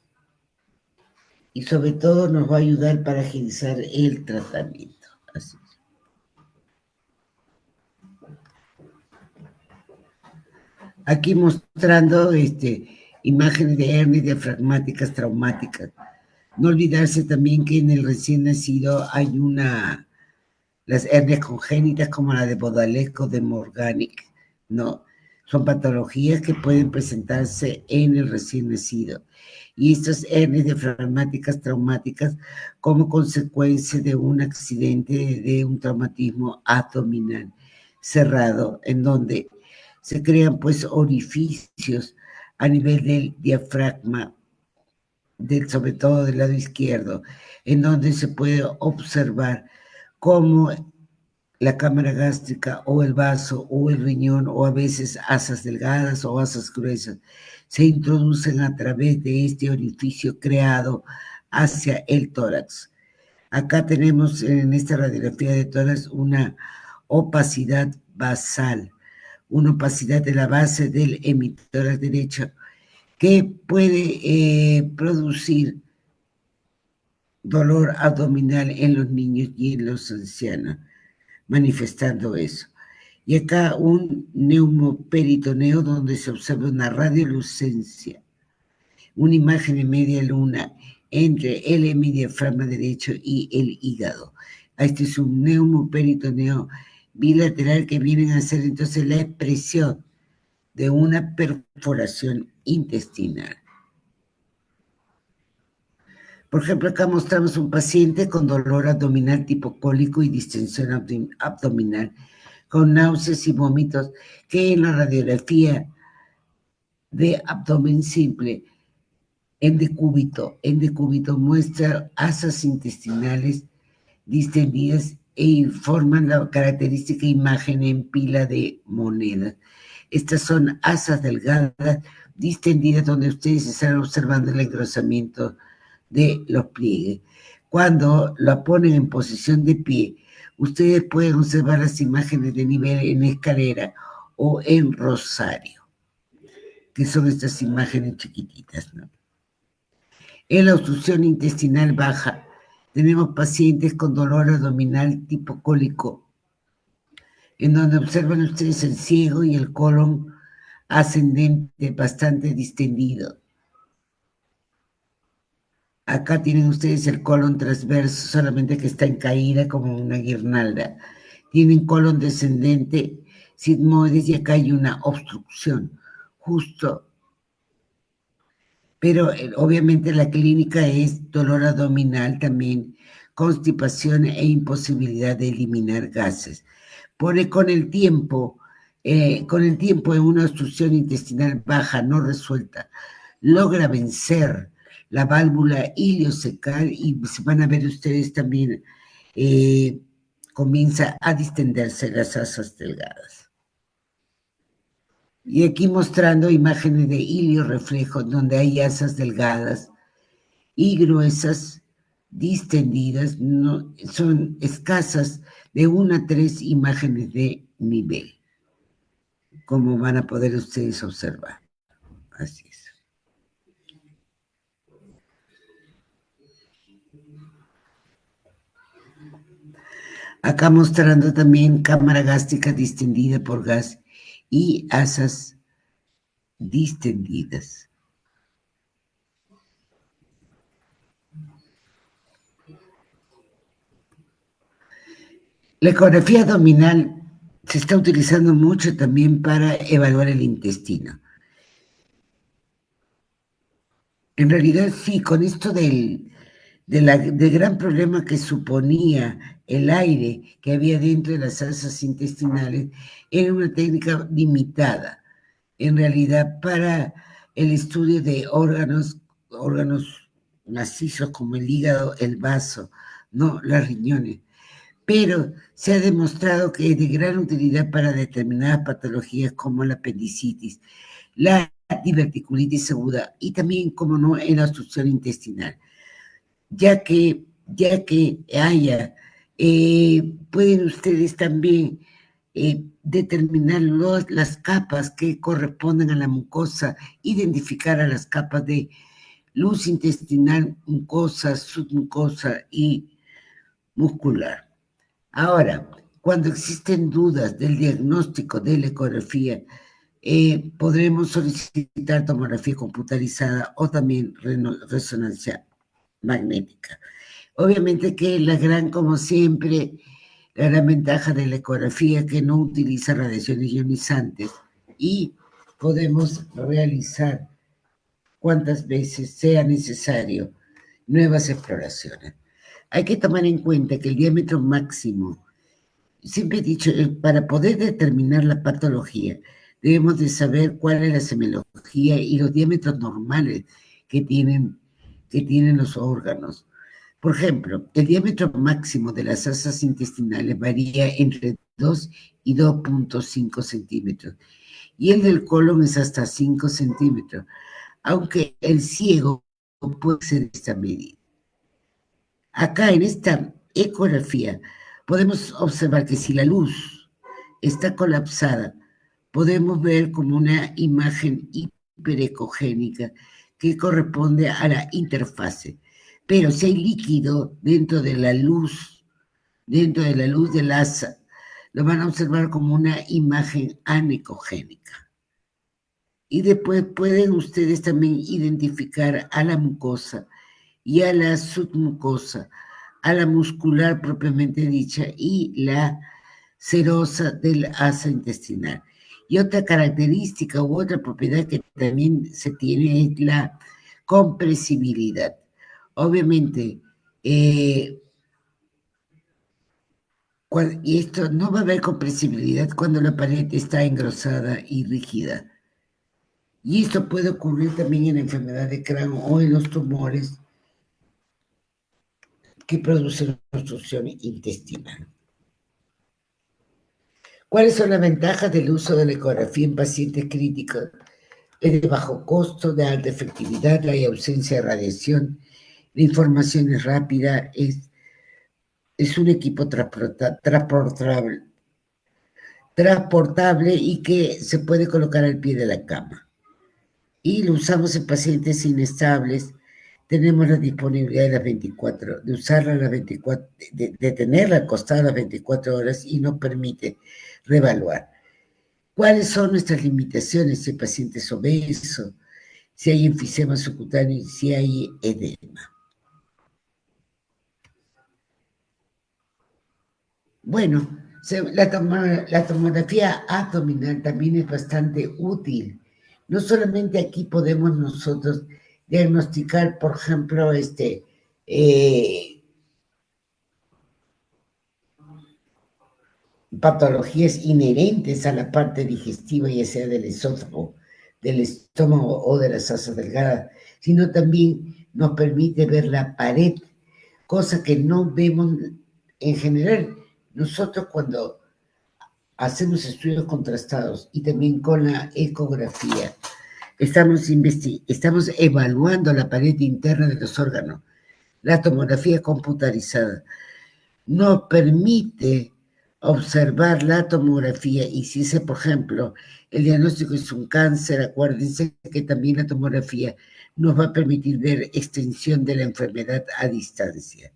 Y sobre todo nos va a ayudar para agilizar el tratamiento. Así es. Aquí mostrando imágenes de hernias diafragmáticas traumáticas. No olvidarse también que en el recién nacido hay las hernias congénitas como la de Baudelaire o de Morganic, ¿no? Son patologías que pueden presentarse en el recién nacido. Y estas hernias diafragmáticas traumáticas como consecuencia de un accidente, de un traumatismo abdominal, cerrado, en donde se crean pues orificios a nivel del diafragma, sobre todo del lado izquierdo, en donde se puede observar cómo la cámara gástrica o el vaso o el riñón o a veces asas delgadas o asas gruesas se introducen a través de este orificio creado hacia el tórax. Acá tenemos en esta radiografía de tórax una opacidad basal, una opacidad de la base del hemitórax derecho que puede producir dolor abdominal en los niños y en los ancianos, manifestando eso. Y acá un neumoperitoneo donde se observa una radiolucencia, una imagen en media luna entre el hemidiafragma derecho y el hígado. Este es un neumoperitoneo bilateral que viene a ser entonces la expresión de una perforación intestinal. Por ejemplo, acá mostramos un paciente con dolor abdominal tipo cólico y distensión abdominal, con náuseas y vómitos, que en la radiografía de abdomen simple en decúbito muestra asas intestinales distendidas y forman la característica imagen en pila de monedas. Estas son asas delgadas distendidas donde ustedes están observando el engrosamiento de los pliegues. Cuando la ponen en posición de pie, ustedes pueden observar las imágenes de nivel en escalera o en rosario, que son estas imágenes chiquititas, ¿no? En la obstrucción intestinal baja, tenemos pacientes con dolor abdominal tipo cólico, en donde observan ustedes el ciego y el colon ascendente bastante distendido. Acá tienen ustedes el colon transverso, solamente que está en caída como una guirnalda. Tienen colon descendente, sigmoides, y acá hay una obstrucción, justo. Pero obviamente la clínica es dolor abdominal también, constipación e imposibilidad de eliminar gases. Con el tiempo en una obstrucción intestinal baja no resuelta, logra vencer la válvula iliocecal y van a ver ustedes también, comienza a distenderse las asas delgadas. Y aquí mostrando imágenes de ilio reflejo donde hay asas delgadas y gruesas, distendidas, no, son escasas de 1 a 3 imágenes de nivel, como van a poder ustedes observar. Así es. Acá mostrando también cámara gástrica distendida por gas y asas distendidas. La ecografía abdominal se está utilizando mucho también para evaluar el intestino. En realidad sí, con esto del gran problema que suponía el aire que había dentro de las asas intestinales, era una técnica limitada, en realidad, para el estudio de órganos macizos como el hígado, el vaso, no los riñones. Pero se ha demostrado que es de gran utilidad para determinadas patologías como la apendicitis, la diverticulitis aguda y también, como no, en la obstrucción intestinal. Ya que haya, pueden ustedes también determinar las capas que corresponden a la mucosa, identificar a las capas de luz intestinal, mucosa, submucosa y muscular. Ahora, cuando existen dudas del diagnóstico de la ecografía, podremos solicitar tomografía computarizada o también resonancia magnética. Obviamente que como siempre, la gran ventaja de la ecografía es que no utiliza radiaciones ionizantes y podemos realizar cuantas veces sea necesario nuevas exploraciones. Hay que tomar en cuenta que el diámetro máximo siempre he dicho, para poder determinar la patología, debemos de saber cuál es la semiología y los diámetros normales que tienen los órganos. Por ejemplo, el diámetro máximo de las asas intestinales varía entre 2 y 2,5 centímetros, y el del colon es hasta 5 centímetros, aunque el ciego puede ser esta medida. Acá en esta ecografía podemos observar que si la luz está colapsada, podemos ver como una imagen hiperecogénica que corresponde a la interfase. Pero si hay líquido dentro de la luz del asa, lo van a observar como una imagen anecogénica. Y después pueden ustedes también identificar a la mucosa y a la submucosa, a la muscular propiamente dicha y la serosa del asa intestinal. Y otra característica u otra propiedad que también se tiene es la compresibilidad. Obviamente, y esto no va a haber compresibilidad cuando la pared está engrosada y rígida. Y esto puede ocurrir también en la enfermedad de Crohn o en los tumores que producen obstrucción intestinal. ¿Cuáles son las ventajas del uso de la ecografía en pacientes críticos? Es de bajo costo, de alta efectividad, hay ausencia de radiación, la información es rápida, es un equipo transportable y que se puede colocar al pie de la cama. Y lo usamos en pacientes inestables. Tenemos la disponibilidad de las 24, de usarla las 24, de tenerla acostada las 24 horas y nos permite reevaluar. ¿Cuáles son nuestras limitaciones si el paciente es obeso, si hay enfisema subcutáneo y si hay edema? Bueno, la tomografía abdominal también es bastante útil. No solamente aquí podemos nosotros diagnosticar, por ejemplo, patologías inherentes a la parte digestiva, ya sea del esófago, del estómago o de las asas delgadas, sino también nos permite ver la pared, cosa que no vemos en general. Nosotros cuando hacemos estudios contrastados y también con la ecografía, estamos evaluando la pared interna de los órganos. La tomografía computarizada nos permite observar la tomografía y si ese, por ejemplo, el diagnóstico es un cáncer, acuérdense que también la tomografía nos va a permitir ver extensión de la enfermedad a distancia.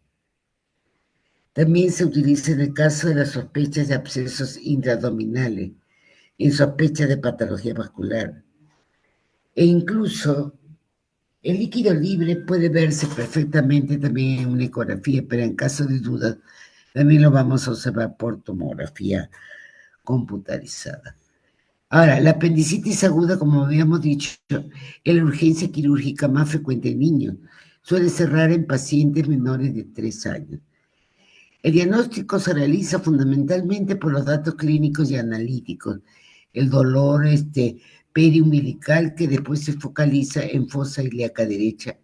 También se utiliza en el caso de las sospechas de abscesos intraabdominales, en sospecha de patología vascular. E incluso el líquido libre puede verse perfectamente también en una ecografía, pero en caso de duda, también lo vamos a observar por tomografía computarizada. Ahora, la apendicitis aguda, como habíamos dicho, es la urgencia quirúrgica más frecuente en niños. Suele ser rara en pacientes menores de 3 años. El diagnóstico se realiza fundamentalmente por los datos clínicos y analíticos. El dolor periumbilical que después se focaliza en fosa ilíaca derecha,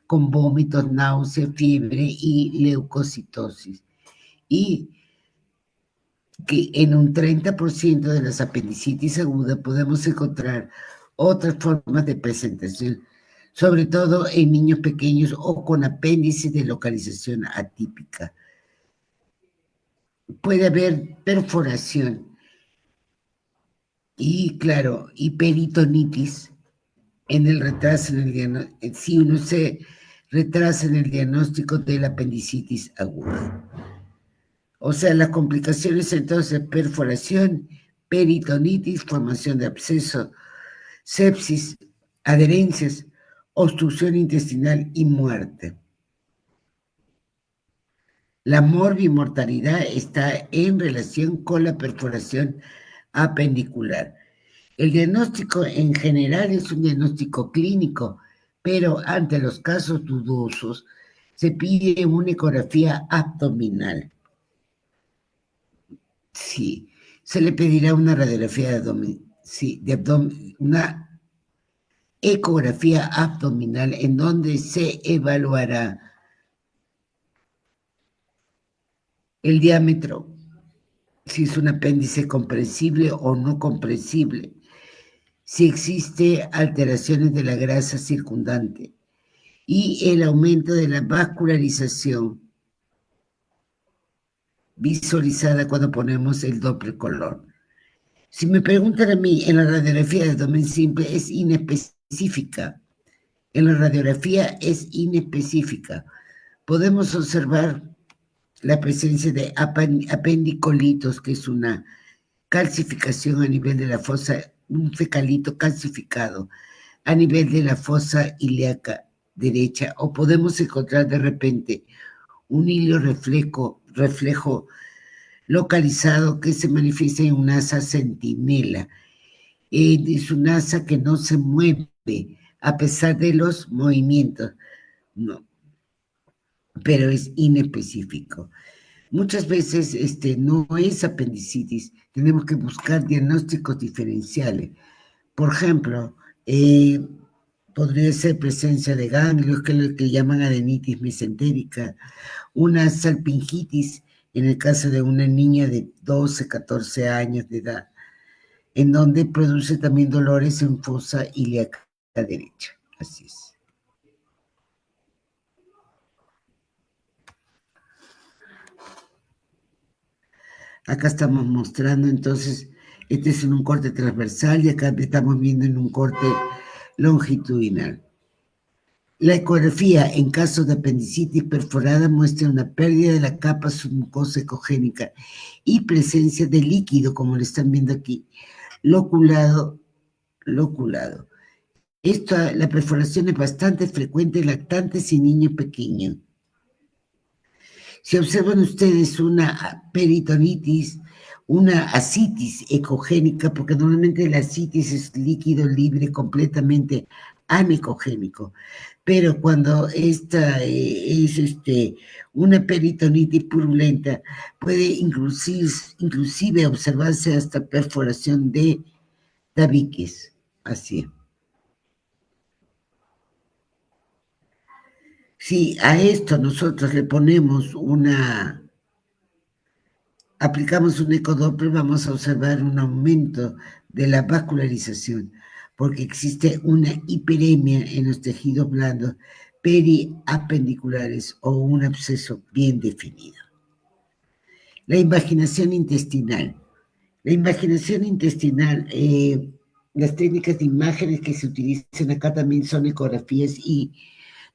con vómitos, náusea, fiebre y leucocitosis. Y que en un 30% de las apendicitis agudas podemos encontrar otras formas de presentación, sobre todo en niños pequeños o con apéndices de localización atípica. Puede haber perforación y, claro, y peritonitis en el retraso si uno se retrasa en el diagnóstico de la apendicitis aguda. O sea, las complicaciones entonces, perforación, peritonitis, formación de absceso, sepsis, adherencias, obstrucción intestinal y muerte. La morbimortalidad está en relación con la perforación apendicular. El diagnóstico en general es un diagnóstico clínico, pero ante los casos dudosos se pide una ecografía abdominal. Sí, se le pedirá una radiografía de abdomen, sí, de abdomen, una ecografía abdominal en donde se evaluará el diámetro, si es un apéndice comprensible o no comprensible, si existe alteraciones de la grasa circundante y el aumento de la vascularización visualizada cuando ponemos el Doppler color. Si me preguntan a mí, en la radiografía de abdomen simple es inespecífica. En la radiografía es inespecífica. Podemos observar la presencia de apendicolitos, que es una calcificación a nivel de la fosa, un fecalito calcificado a nivel de la fosa ilíaca derecha, o podemos encontrar de repente un hilo reflejo localizado que se manifiesta en un asa centinela. Es un asa que no se mueve a pesar de los movimientos, no, pero es inespecífico. Muchas veces no es apendicitis, tenemos que buscar diagnósticos diferenciales. Por ejemplo, podría ser presencia de ganglios, que es lo que llaman adenitis mesentérica, una salpingitis en el caso de una niña de 12, 14 años de edad, en donde produce también dolores en fosa ilíaca derecha. Así es. Acá estamos mostrando entonces, este es en un corte transversal y acá estamos viendo en un corte longitudinal. La ecografía en caso de apendicitis perforada muestra una pérdida de la capa submucosa ecogénica y presencia de líquido, como lo están viendo aquí, loculado. La perforación es bastante frecuente en lactantes y niños pequeños. Si observan ustedes una peritonitis, una ascitis ecogénica, porque normalmente la ascitis es líquido libre completamente anecogénico, pero cuando esta es una peritonitis purulenta, puede inclusive observarse hasta perforación de tabiques. Así es. Si a esto nosotros le ponemos aplicamos un ecodoppler, vamos a observar un aumento de la vascularización, porque existe una hiperemia en los tejidos blandos periapendiculares o un absceso bien definido. La invaginación intestinal. La invaginación intestinal, las técnicas de imágenes que se utilizan acá también son ecografías y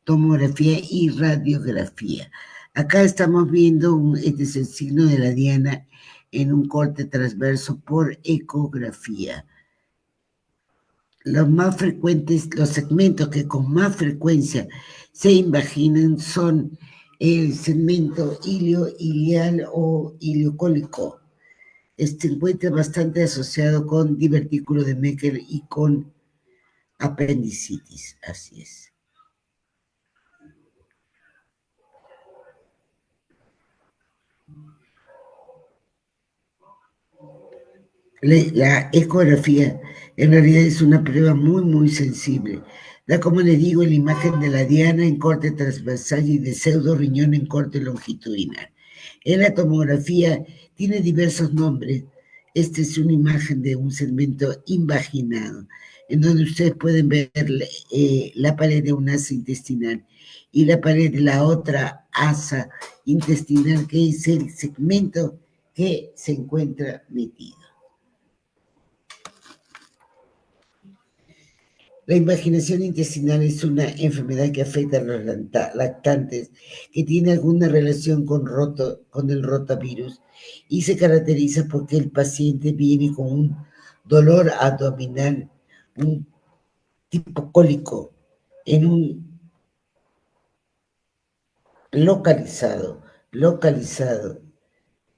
tomografía y radiografía. Acá estamos viendo, este es el signo de la diana en un corte transverso por ecografía. Los más frecuentes, los segmentos que con más frecuencia se invaginan son el segmento ilioilial o iliocólico. Se encuentra bastante asociado con divertículo de Meckel y con apendicitis, así es. La ecografía en realidad es una prueba muy, muy sensible. Da, como le digo, la imagen de la diana en corte transversal y de pseudo riñón en corte longitudinal. En la tomografía tiene diversos nombres. Esta es una imagen de un segmento invaginado, en donde ustedes pueden ver la pared de un asa intestinal y la pared de la otra asa intestinal, que es el segmento que se encuentra metido. La invaginación intestinal es una enfermedad que afecta a los lactantes, que tiene alguna relación con el rotavirus y se caracteriza porque el paciente viene con un dolor abdominal, un tipo cólico, en un localizado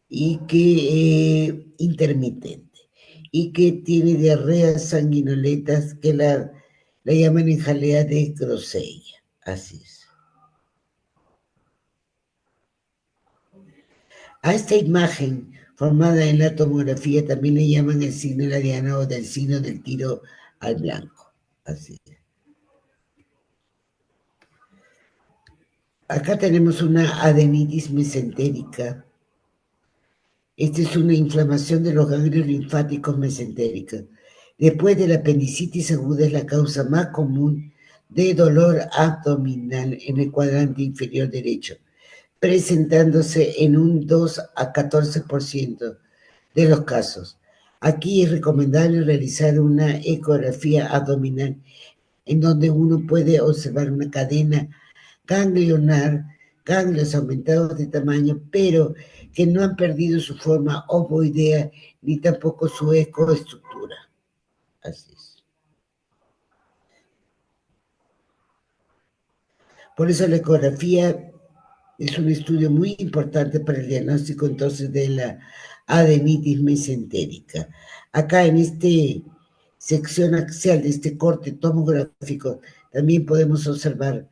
y que intermitente y que tiene diarreas sanguinolentas que la llaman en jalea de Grosella. Así es. A esta imagen formada en la tomografía, también le llaman el signo de la diana o del signo del tiro al blanco. Así es. Acá tenemos una adenitis mesentérica. Esta es una inflamación de los ganglios linfáticos mesentéricos. Después de la apendicitis aguda es la causa más común de dolor abdominal en el cuadrante inferior derecho, presentándose en un 2 a 14% de los casos. Aquí es recomendable realizar una ecografía abdominal en donde uno puede observar una cadena ganglionar, ganglios aumentados de tamaño, pero que no han perdido su forma ovoidea ni tampoco su ecoestructura. Así es. Por eso la ecografía es un estudio muy importante para el diagnóstico entonces de la adenitis mesentérica. Acá en este sección axial de este corte tomográfico también podemos observar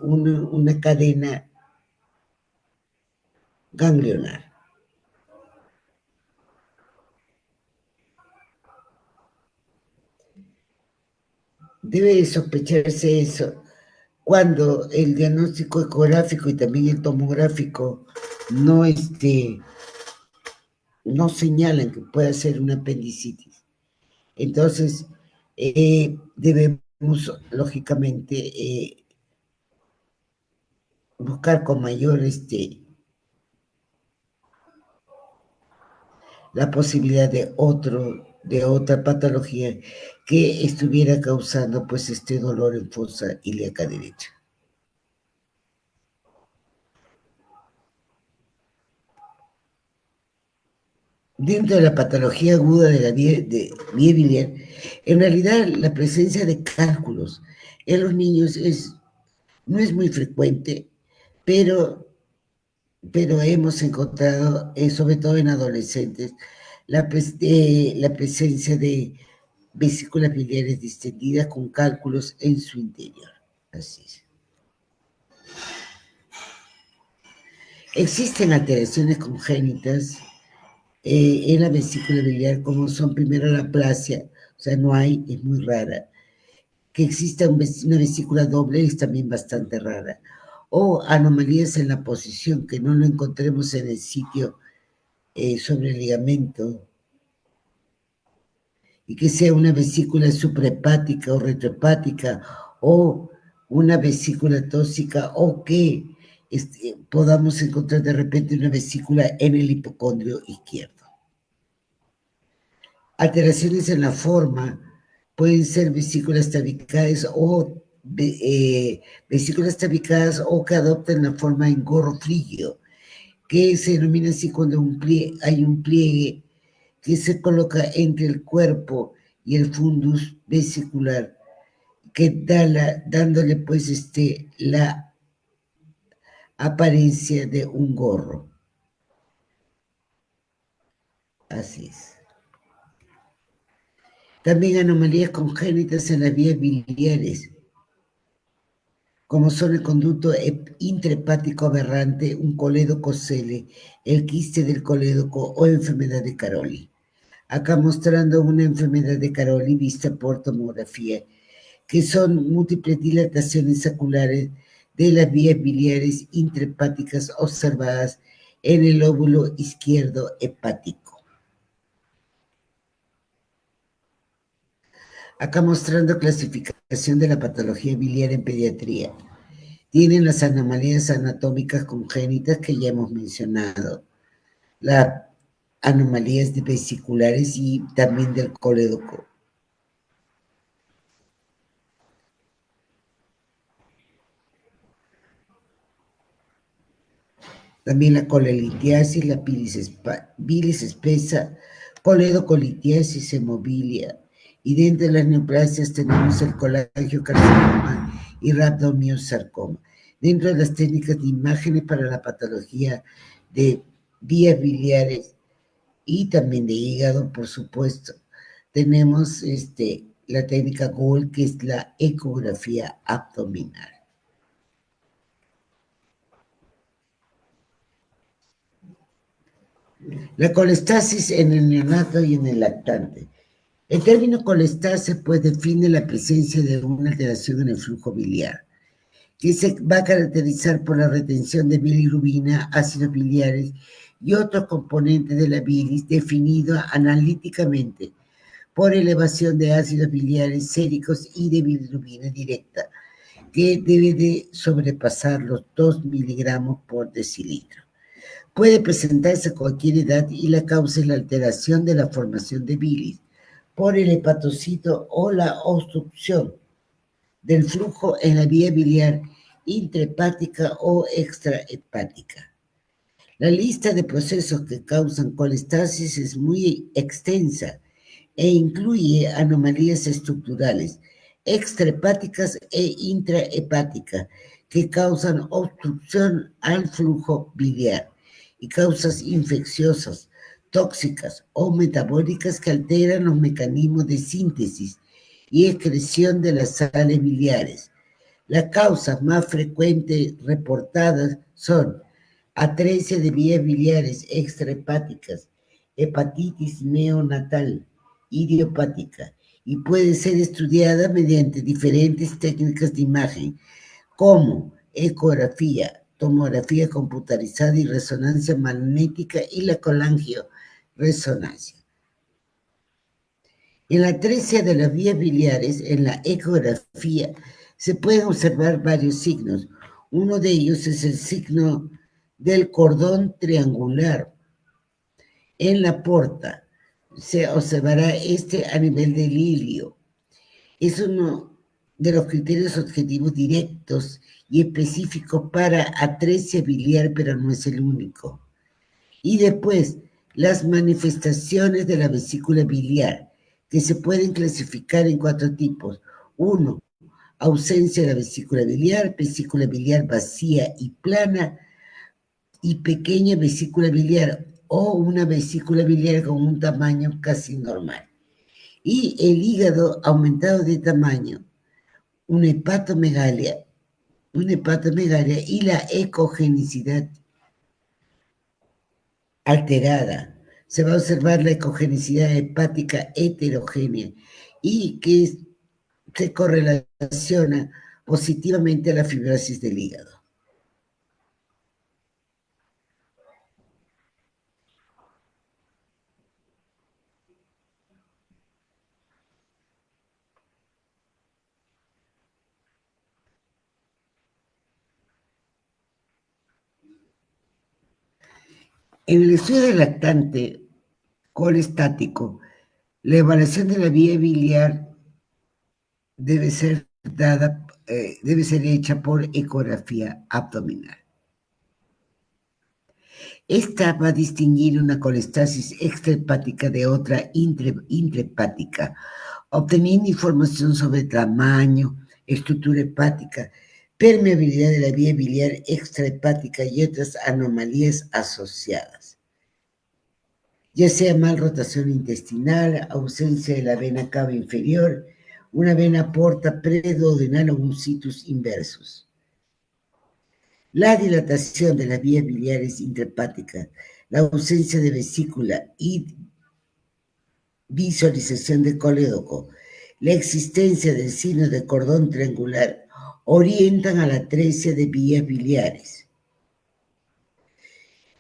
una cadena ganglionar. Debe sospecharse eso cuando el diagnóstico ecográfico y también el tomográfico no, no señalan que pueda ser una apendicitis. Entonces, debemos, lógicamente, buscar con mayor la posibilidad de otra patología que estuviera causando pues este dolor en fosa ilíaca derecha. Dentro de la patología aguda de la vía biliar, en realidad la presencia de cálculos en los niños no es muy frecuente, pero hemos encontrado, sobre todo en adolescentes, la presencia de vesículas biliares distendidas con cálculos en su interior. Así es. Existen alteraciones congénitas en la vesícula biliar, como son primero la aplasia, o sea, no hay, es muy rara. Que exista una vesícula doble es también bastante rara. O anomalías en la posición, que no lo encontremos en el sitio sobre el ligamento, y que sea una vesícula suprahepática o retrohepática, o una vesícula tóxica, o que podamos encontrar de repente una vesícula en el hipocondrio izquierdo. Alteraciones en la forma pueden ser vesículas tabicadas o vesículas tabicadas o que adoptan la forma en gorro frígido, que se denomina así cuando hay un pliegue que se coloca entre el cuerpo y el fundus vesicular, que dándole pues la apariencia de un gorro. Así es. También anomalías congénitas en las vías biliares, como son el conducto intrahepático aberrante, un colédoco cele, el quiste del colédoco o enfermedad de Caroli. Acá mostrando una enfermedad de Caroli vista por tomografía, que son múltiples dilataciones saculares de las vías biliares intrahepáticas observadas en el lóbulo izquierdo hepático. Acá mostrando clasificación de la patología biliar en pediatría. Tienen las anomalías anatómicas congénitas que ya hemos mencionado, las anomalías vesiculares y también del colédoco. También la colelitiasis, la bilis espesa, coledocolitiasis hemobilia. Y dentro de las neoplasias tenemos el colangiocarcinoma y rhabdomiosarcoma. Dentro de las técnicas de imágenes para la patología de vías biliares y también de hígado, por supuesto, tenemos la técnica GOL, que es la ecografía abdominal. La colestasis en el neonato y en el lactante. El término colestasis pues define la presencia de una alteración en el flujo biliar, que se va a caracterizar por la retención de bilirrubina, ácidos biliares y otros componentes de la bilis definido analíticamente por elevación de ácidos biliares séricos y de bilirrubina directa, que debe de sobrepasar los 2 miligramos por decilitro. Puede presentarse a cualquier edad y la causa es la alteración de la formación de bilis por el hepatocito o la obstrucción del flujo en la vía biliar intrahepática o extrahepática. La lista de procesos que causan colestasis es muy extensa e incluye anomalías estructurales extrahepáticas e intrahepáticas que causan obstrucción al flujo biliar y causas infecciosas, tóxicas o metabólicas que alteran los mecanismos de síntesis y excreción de las sales biliares. Las causas más frecuentes reportadas son atresia de vías biliares extrahepáticas, hepatitis neonatal, idiopática, y puede ser estudiada mediante diferentes técnicas de imagen, como ecografía, tomografía computarizada y resonancia magnética y la colangioresonancia. En la atresia de las vías biliares, en la ecografía, se pueden observar varios signos. Uno de ellos es el signo del cordón triangular. En la porta se observará este a nivel del ilio. Es uno de los criterios objetivos directos y específicos para atresia biliar, pero no es el único. Y después, las manifestaciones de la vesícula biliar, que se pueden clasificar en 4 tipos. 1, ausencia de la vesícula biliar vacía y plana, y pequeña vesícula biliar o una vesícula biliar con un tamaño casi normal. Y el hígado aumentado de tamaño, una hepatomegalia y la ecogenicidad alterada. Se va a observar la ecogenicidad hepática heterogénea y que se correlaciona positivamente a la fibrosis del hígado. En el estudio del lactante colestático, la evaluación de la vía biliar debe ser hecha por ecografía abdominal. Esta va a distinguir una colestasis extrahepática de otra intrahepática, obteniendo información sobre tamaño, estructura hepática, permeabilidad de la vía biliar extrahepática y otras anomalías asociadas, ya sea mal rotación intestinal, ausencia de la vena cava inferior, una vena porta preduodenal o un situs inversus. La dilatación de las vías biliares intrahepáticas, la ausencia de vesícula y visualización de colédoco, la existencia del signo de cordón triangular orientan a la atresia de vías biliares.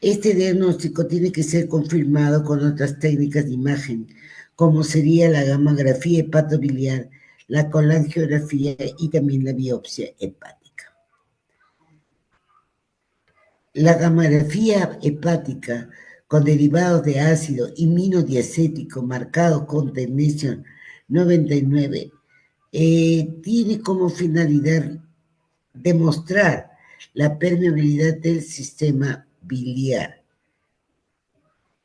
Este diagnóstico tiene que ser confirmado con otras técnicas de imagen, como sería la gamografía hepatobiliar, la colangiografía y también la biopsia hepática. La gamografía hepática con derivados de ácido aminodiacético marcado con Technetium 99 tiene como finalidad demostrar la permeabilidad del sistema biliar.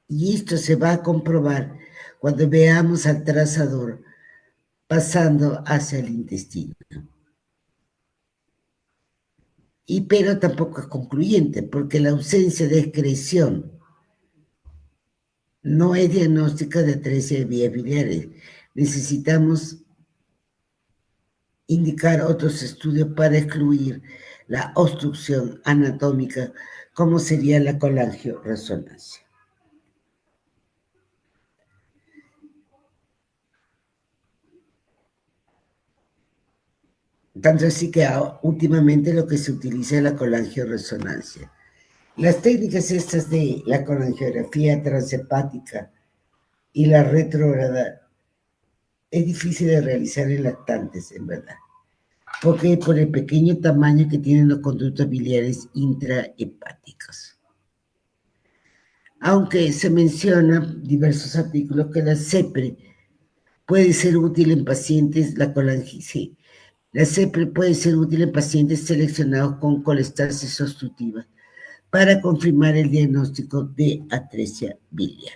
Y esto se va a comprobar cuando veamos al trazador pasando hacia el intestino. Pero tampoco es concluyente, porque la ausencia de excreción no es diagnóstica de atresia de vías biliares. Necesitamos indicar otros estudios para excluir la obstrucción anatómica, como sería la colangioresonancia. Tanto así que últimamente lo que se utiliza es la colangioresonancia. Las técnicas estas de la colangiografía transhepática y la retrógrada es difícil de realizar en lactantes, en verdad, porque por el pequeño tamaño que tienen los conductos biliares intrahepáticos. Aunque se menciona en diversos artículos que la CEPRE puede ser útil en pacientes, sí, la CEPRE puede ser útil en pacientes seleccionados con colestasis obstructiva para confirmar el diagnóstico de atresia biliar.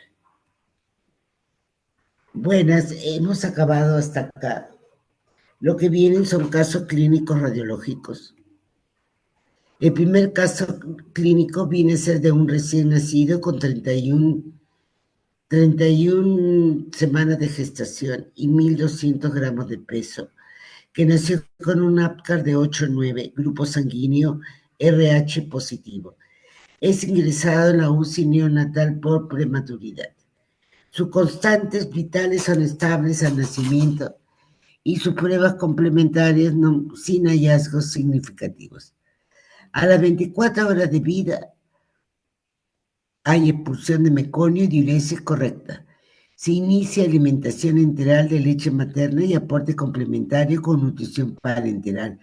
Buenas, hemos acabado hasta acá. Lo que vienen son casos clínicos radiológicos. El primer caso clínico viene a ser de un recién nacido con 31 semanas de gestación y 1.200 gramos de peso, que nació con un APGAR de 8-9, grupo sanguíneo RH positivo. Es ingresado en la UCI neonatal por prematuridad. Sus constantes vitales son estables al nacimiento y sus pruebas complementarias sin hallazgos significativos. A las 24 horas de vida hay expulsión de meconio y diuresis correcta. Se inicia alimentación enteral de leche materna y aporte complementario con nutrición parenteral,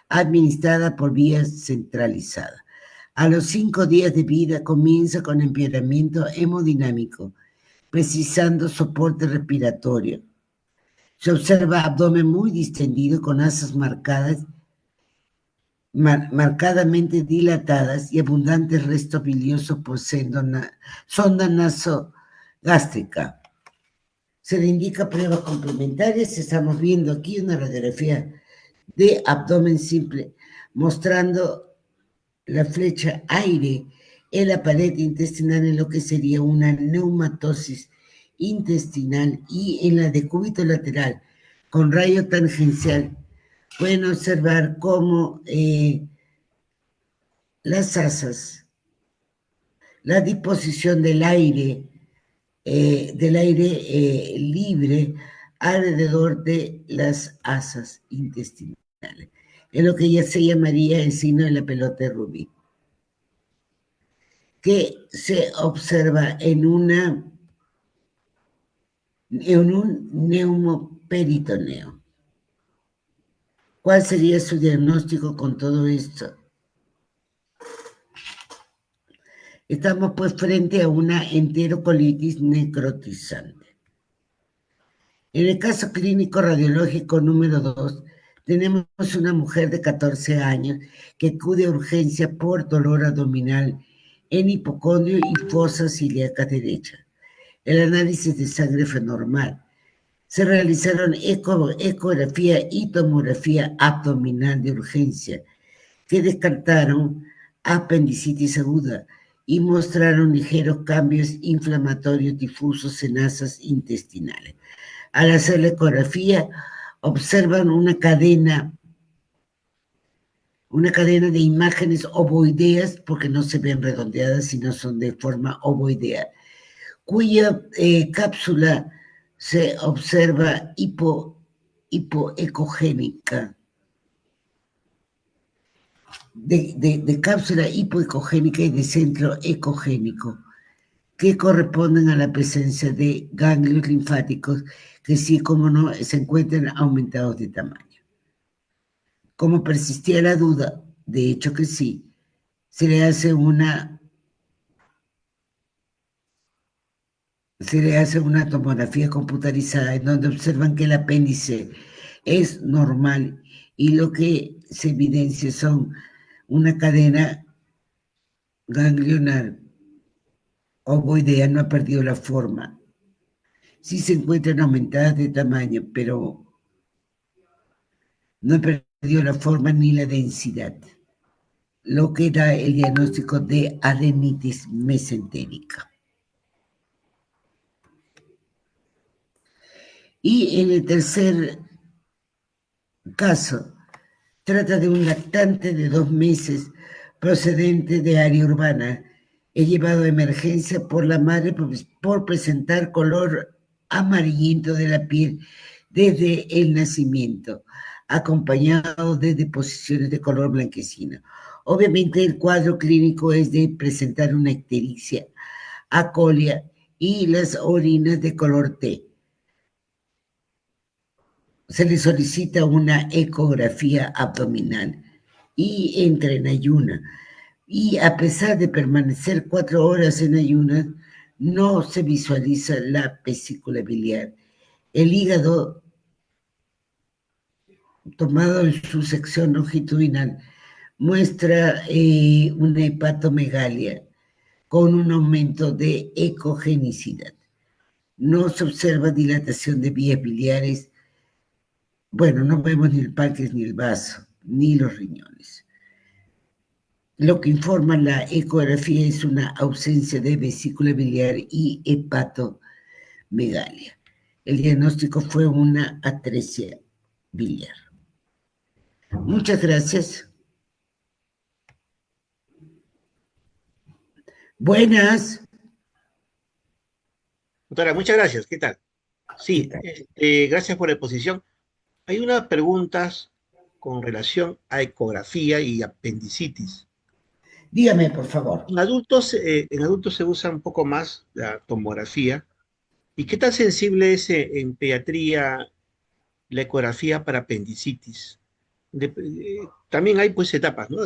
administrada por vía centralizada. A los 5 días de vida comienza con empeoramiento hemodinámico, precisando soporte respiratorio. Se observa abdomen muy distendido con asas marcadamente dilatadas y abundantes restos biliosos por sonda nasogástrica. Se le indica pruebas complementarias. Estamos viendo aquí una radiografía de abdomen simple mostrando la flecha aire en la pared intestinal en lo que sería una neumatosis intestinal, y en la decúbito lateral con rayo tangencial pueden observar cómo las asas, la disposición del aire libre alrededor de las asas intestinales, en lo que ya se llamaría el signo de la pelota de Rubí, que se observa en un neumoperitoneo. ¿Cuál sería su diagnóstico con todo esto? Estamos pues frente a una enterocolitis necrotizante. En el caso clínico radiológico número 2, tenemos una mujer de 14 años que acude a urgencia por dolor abdominal en hipocondrio y fosa ilíaca derecha. El análisis de sangre fue normal. Se realizaron ecografía y tomografía abdominal de urgencia, que descartaron apendicitis aguda y mostraron ligeros cambios inflamatorios difusos en asas intestinales. Al hacer la ecografía, observan una cadena de imágenes ovoideas, porque no se ven redondeadas, sino son de forma ovoidea, cuya cápsula se observa hipoecogénica, de cápsula hipoecogénica y de centro ecogénico, que corresponden a la presencia de ganglios linfáticos que sí, como no, se encuentran aumentados de tamaño. Como persistía la duda, de hecho que sí, se le hace una tomografía computarizada en donde observan que el apéndice es normal y lo que se evidencia son una cadena ganglionar ovoidea, no ha perdido la forma. Sí se encuentran aumentadas de tamaño, pero no ha perdido la forma ni la densidad, lo que da el diagnóstico de adenitis mesentérica. Y en el tercer caso, trata de un lactante de 2 meses procedente de área urbana. He llevado a emergencia por la madre por presentar color amarillento de la piel desde el nacimiento. acompañado de deposiciones de color blanquecino. Obviamente el cuadro clínico es de presentar una ictericia, acolia y las orinas de color T. Se le solicita una ecografía abdominal y entra en ayuna. Y a pesar de permanecer 4 horas en ayunas, no se visualiza la vesícula biliar. El hígado, tomado en su sección longitudinal, muestra una hepatomegalia con un aumento de ecogenicidad. No se observa dilatación de vías biliares. Bueno, no vemos ni el páncreas, ni el vaso, ni los riñones. Lo que informa la ecografía es una ausencia de vesícula biliar y hepatomegalia. El diagnóstico fue una atresia biliar. Muchas gracias. Buenas. Doctora, muchas gracias. ¿Qué tal? Sí, gracias por la exposición. Hay unas preguntas con relación a ecografía y apendicitis. Dígame, por favor. En adultos se usa un poco más la tomografía. ¿Y qué tan sensible es en pediatría la ecografía para apendicitis? También hay pues etapas, ¿no?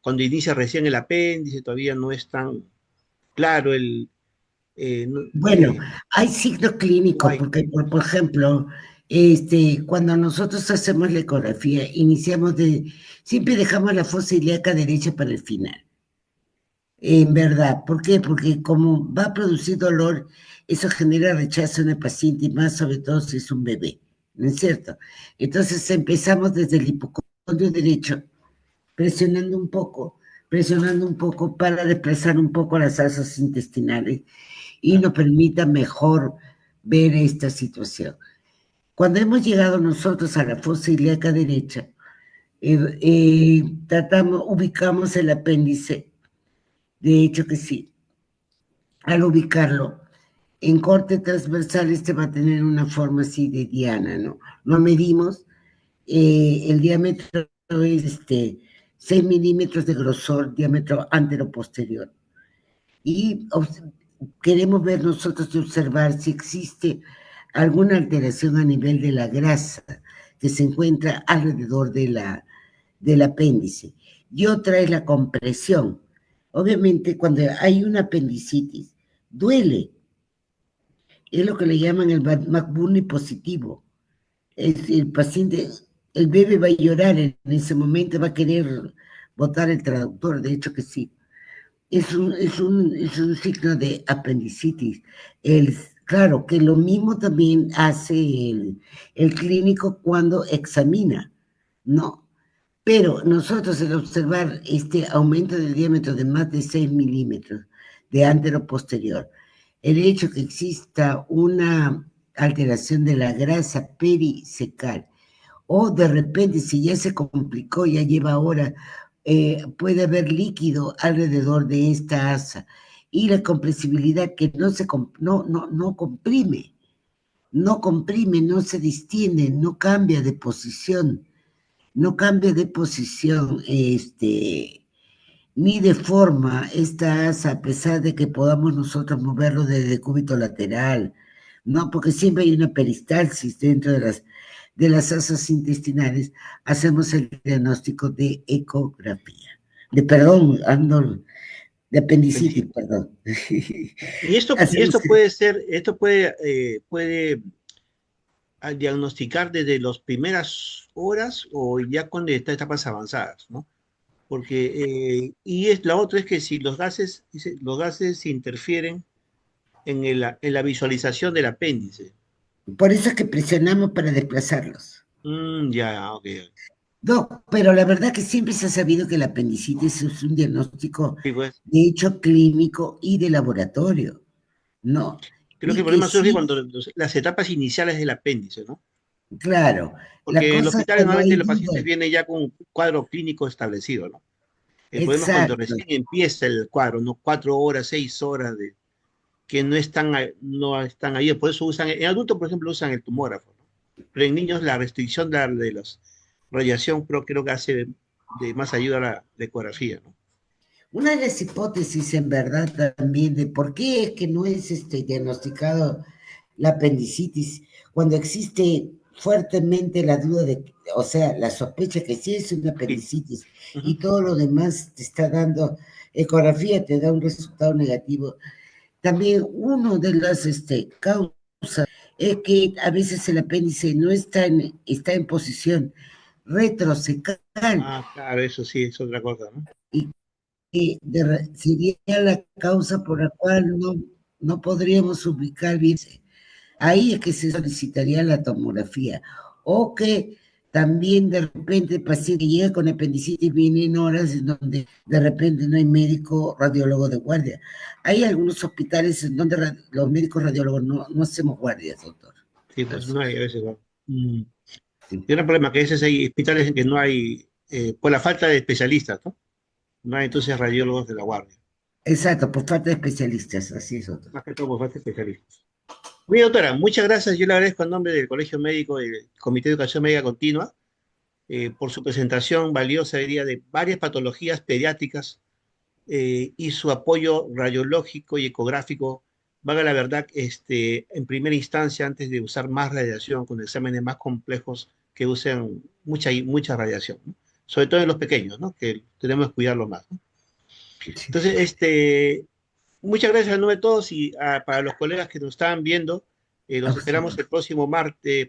Cuando inicia recién el apéndice todavía no es tan claro Bueno, hay signos clínicos, hay. porque, por ejemplo, cuando nosotros hacemos la ecografía, siempre dejamos la fosa ilíaca derecha para el final. En verdad, ¿por qué? Porque como va a producir dolor, eso genera rechazo en el paciente y más sobre todo si es un bebé, ¿no es cierto? Entonces empezamos desde el hipocondrio derecho, presionando un poco para desplazar un poco las asas intestinales y nos permita mejor ver esta situación. Cuando hemos llegado nosotros a la fosa ilíaca derecha, ubicamos el apéndice, de hecho que sí, al ubicarlo en corte transversal este va a tener una forma así de diana, ¿no? Lo medimos, el diámetro es 6 milímetros de grosor, diámetro antero-posterior. Y queremos ver nosotros y observar si existe alguna alteración a nivel de la grasa que se encuentra alrededor del apéndice. Y otra es la compresión. Obviamente, cuando hay una apendicitis, duele. Es lo que le llaman el McBurney positivo. Es el paciente, el bebé va a llorar en ese momento, va a querer botar el traductor, de hecho que sí. Es un signo de apendicitis. Claro que lo mismo también hace el clínico cuando examina, ¿no? Pero nosotros al observar este aumento del diámetro de más de 6 milímetros de antero posterior, el hecho que exista una alteración de la grasa perisecal o de repente si ya se complicó, ya lleva horas, puede haber líquido alrededor de esta asa y la compresibilidad que no comprime, no se distiende, no cambia de posición, ni de forma esta asa, a pesar de que podamos nosotros moverlo desde el decúbito lateral, ¿no? Porque siempre hay una peristalsis dentro de las asas intestinales, hacemos el diagnóstico de ecografía. De apendicitis, Apendicitis. perdón. Y esto, y Hacemos esto puede ser, esto puede diagnosticar desde las primeras horas o ya cuando está en etapas avanzadas, ¿no? Porque, la otra es que si los gases interfieren en la visualización del apéndice. Por eso es que presionamos para desplazarlos. Ya, ok. No, pero la verdad que siempre se ha sabido que la apendicitis es un diagnóstico Sí, pues. de hecho clínico y de laboratorio, ¿no? Creo que el Y que problema surge sí, cuando las etapas iniciales del apéndice, ¿no? claro, la Porque en el cosa hospital cuando normalmente hay los pacientes duda, vienen ya con un cuadro clínico establecido, ¿no? El problema es cuando exacto, recién empieza el cuadro, ¿no? 4 horas, 6 horas que no están ahí. Por eso en adultos, por ejemplo, usan el tomógrafo, ¿no? Pero en niños la restricción de los radiación creo que hace de más ayuda a la ecografía, ¿no? Una de las hipótesis, en verdad, también de por qué es que no es diagnosticado la apendicitis cuando existe fuertemente la duda de, o sea, la sospecha que sí es una Sí. apendicitis Ujú. y todo lo demás te está dando, ecografía te da un resultado negativo. También uno de las causas es que a veces el apéndice no está en posición retrocecal Ah, claro, eso sí es otra cosa, ¿no? y que sería la causa por la cual no podríamos ubicar bien. Ahí es que se solicitaría la tomografía. O que también de repente el paciente llega con apendicitis, viene en horas en donde de repente no hay médico radiólogo de guardia. Hay algunos hospitales en donde los médicos radiólogos no hacemos guardias, doctor. Sí, pues no hay a veces, ¿no? Sí. Y otro problema que a veces hay hospitales en que no hay, por la falta de especialistas, ¿no? No hay entonces radiólogos de la guardia, Exacto, por falta de especialistas, así es, doctor. más que todo por falta de especialistas. Muy doctora, muchas gracias. Yo le agradezco en nombre del Colegio Médico y del Comité de Educación Médica Continua por su presentación valiosa hoy día de varias patologías pediátricas y su apoyo radiológico y ecográfico, valga la verdad, en primera instancia, antes de usar más radiación, con exámenes más complejos que usen mucha radiación, ¿no? Sobre todo en los pequeños, ¿no? Que tenemos que cuidarlo más, ¿no? Sí. Entonces, muchas gracias a nombre de todos y para los colegas que nos estaban viendo, los esperamos el próximo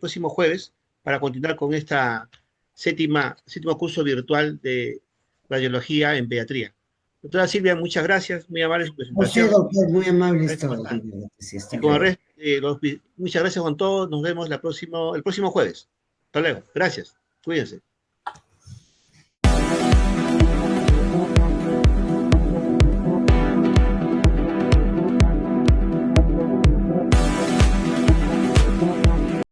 próximo jueves para continuar con esta séptimo curso virtual de radiología en pediatría. Doctora Silvia, muchas gracias, muy amable su José, presentación. doctor, muy amable es Agradezco todo. bastante. Sí, Y hasta con el luego. resto, muchas gracias con todos, nos vemos el próximo jueves. Hasta luego, gracias, cuídense.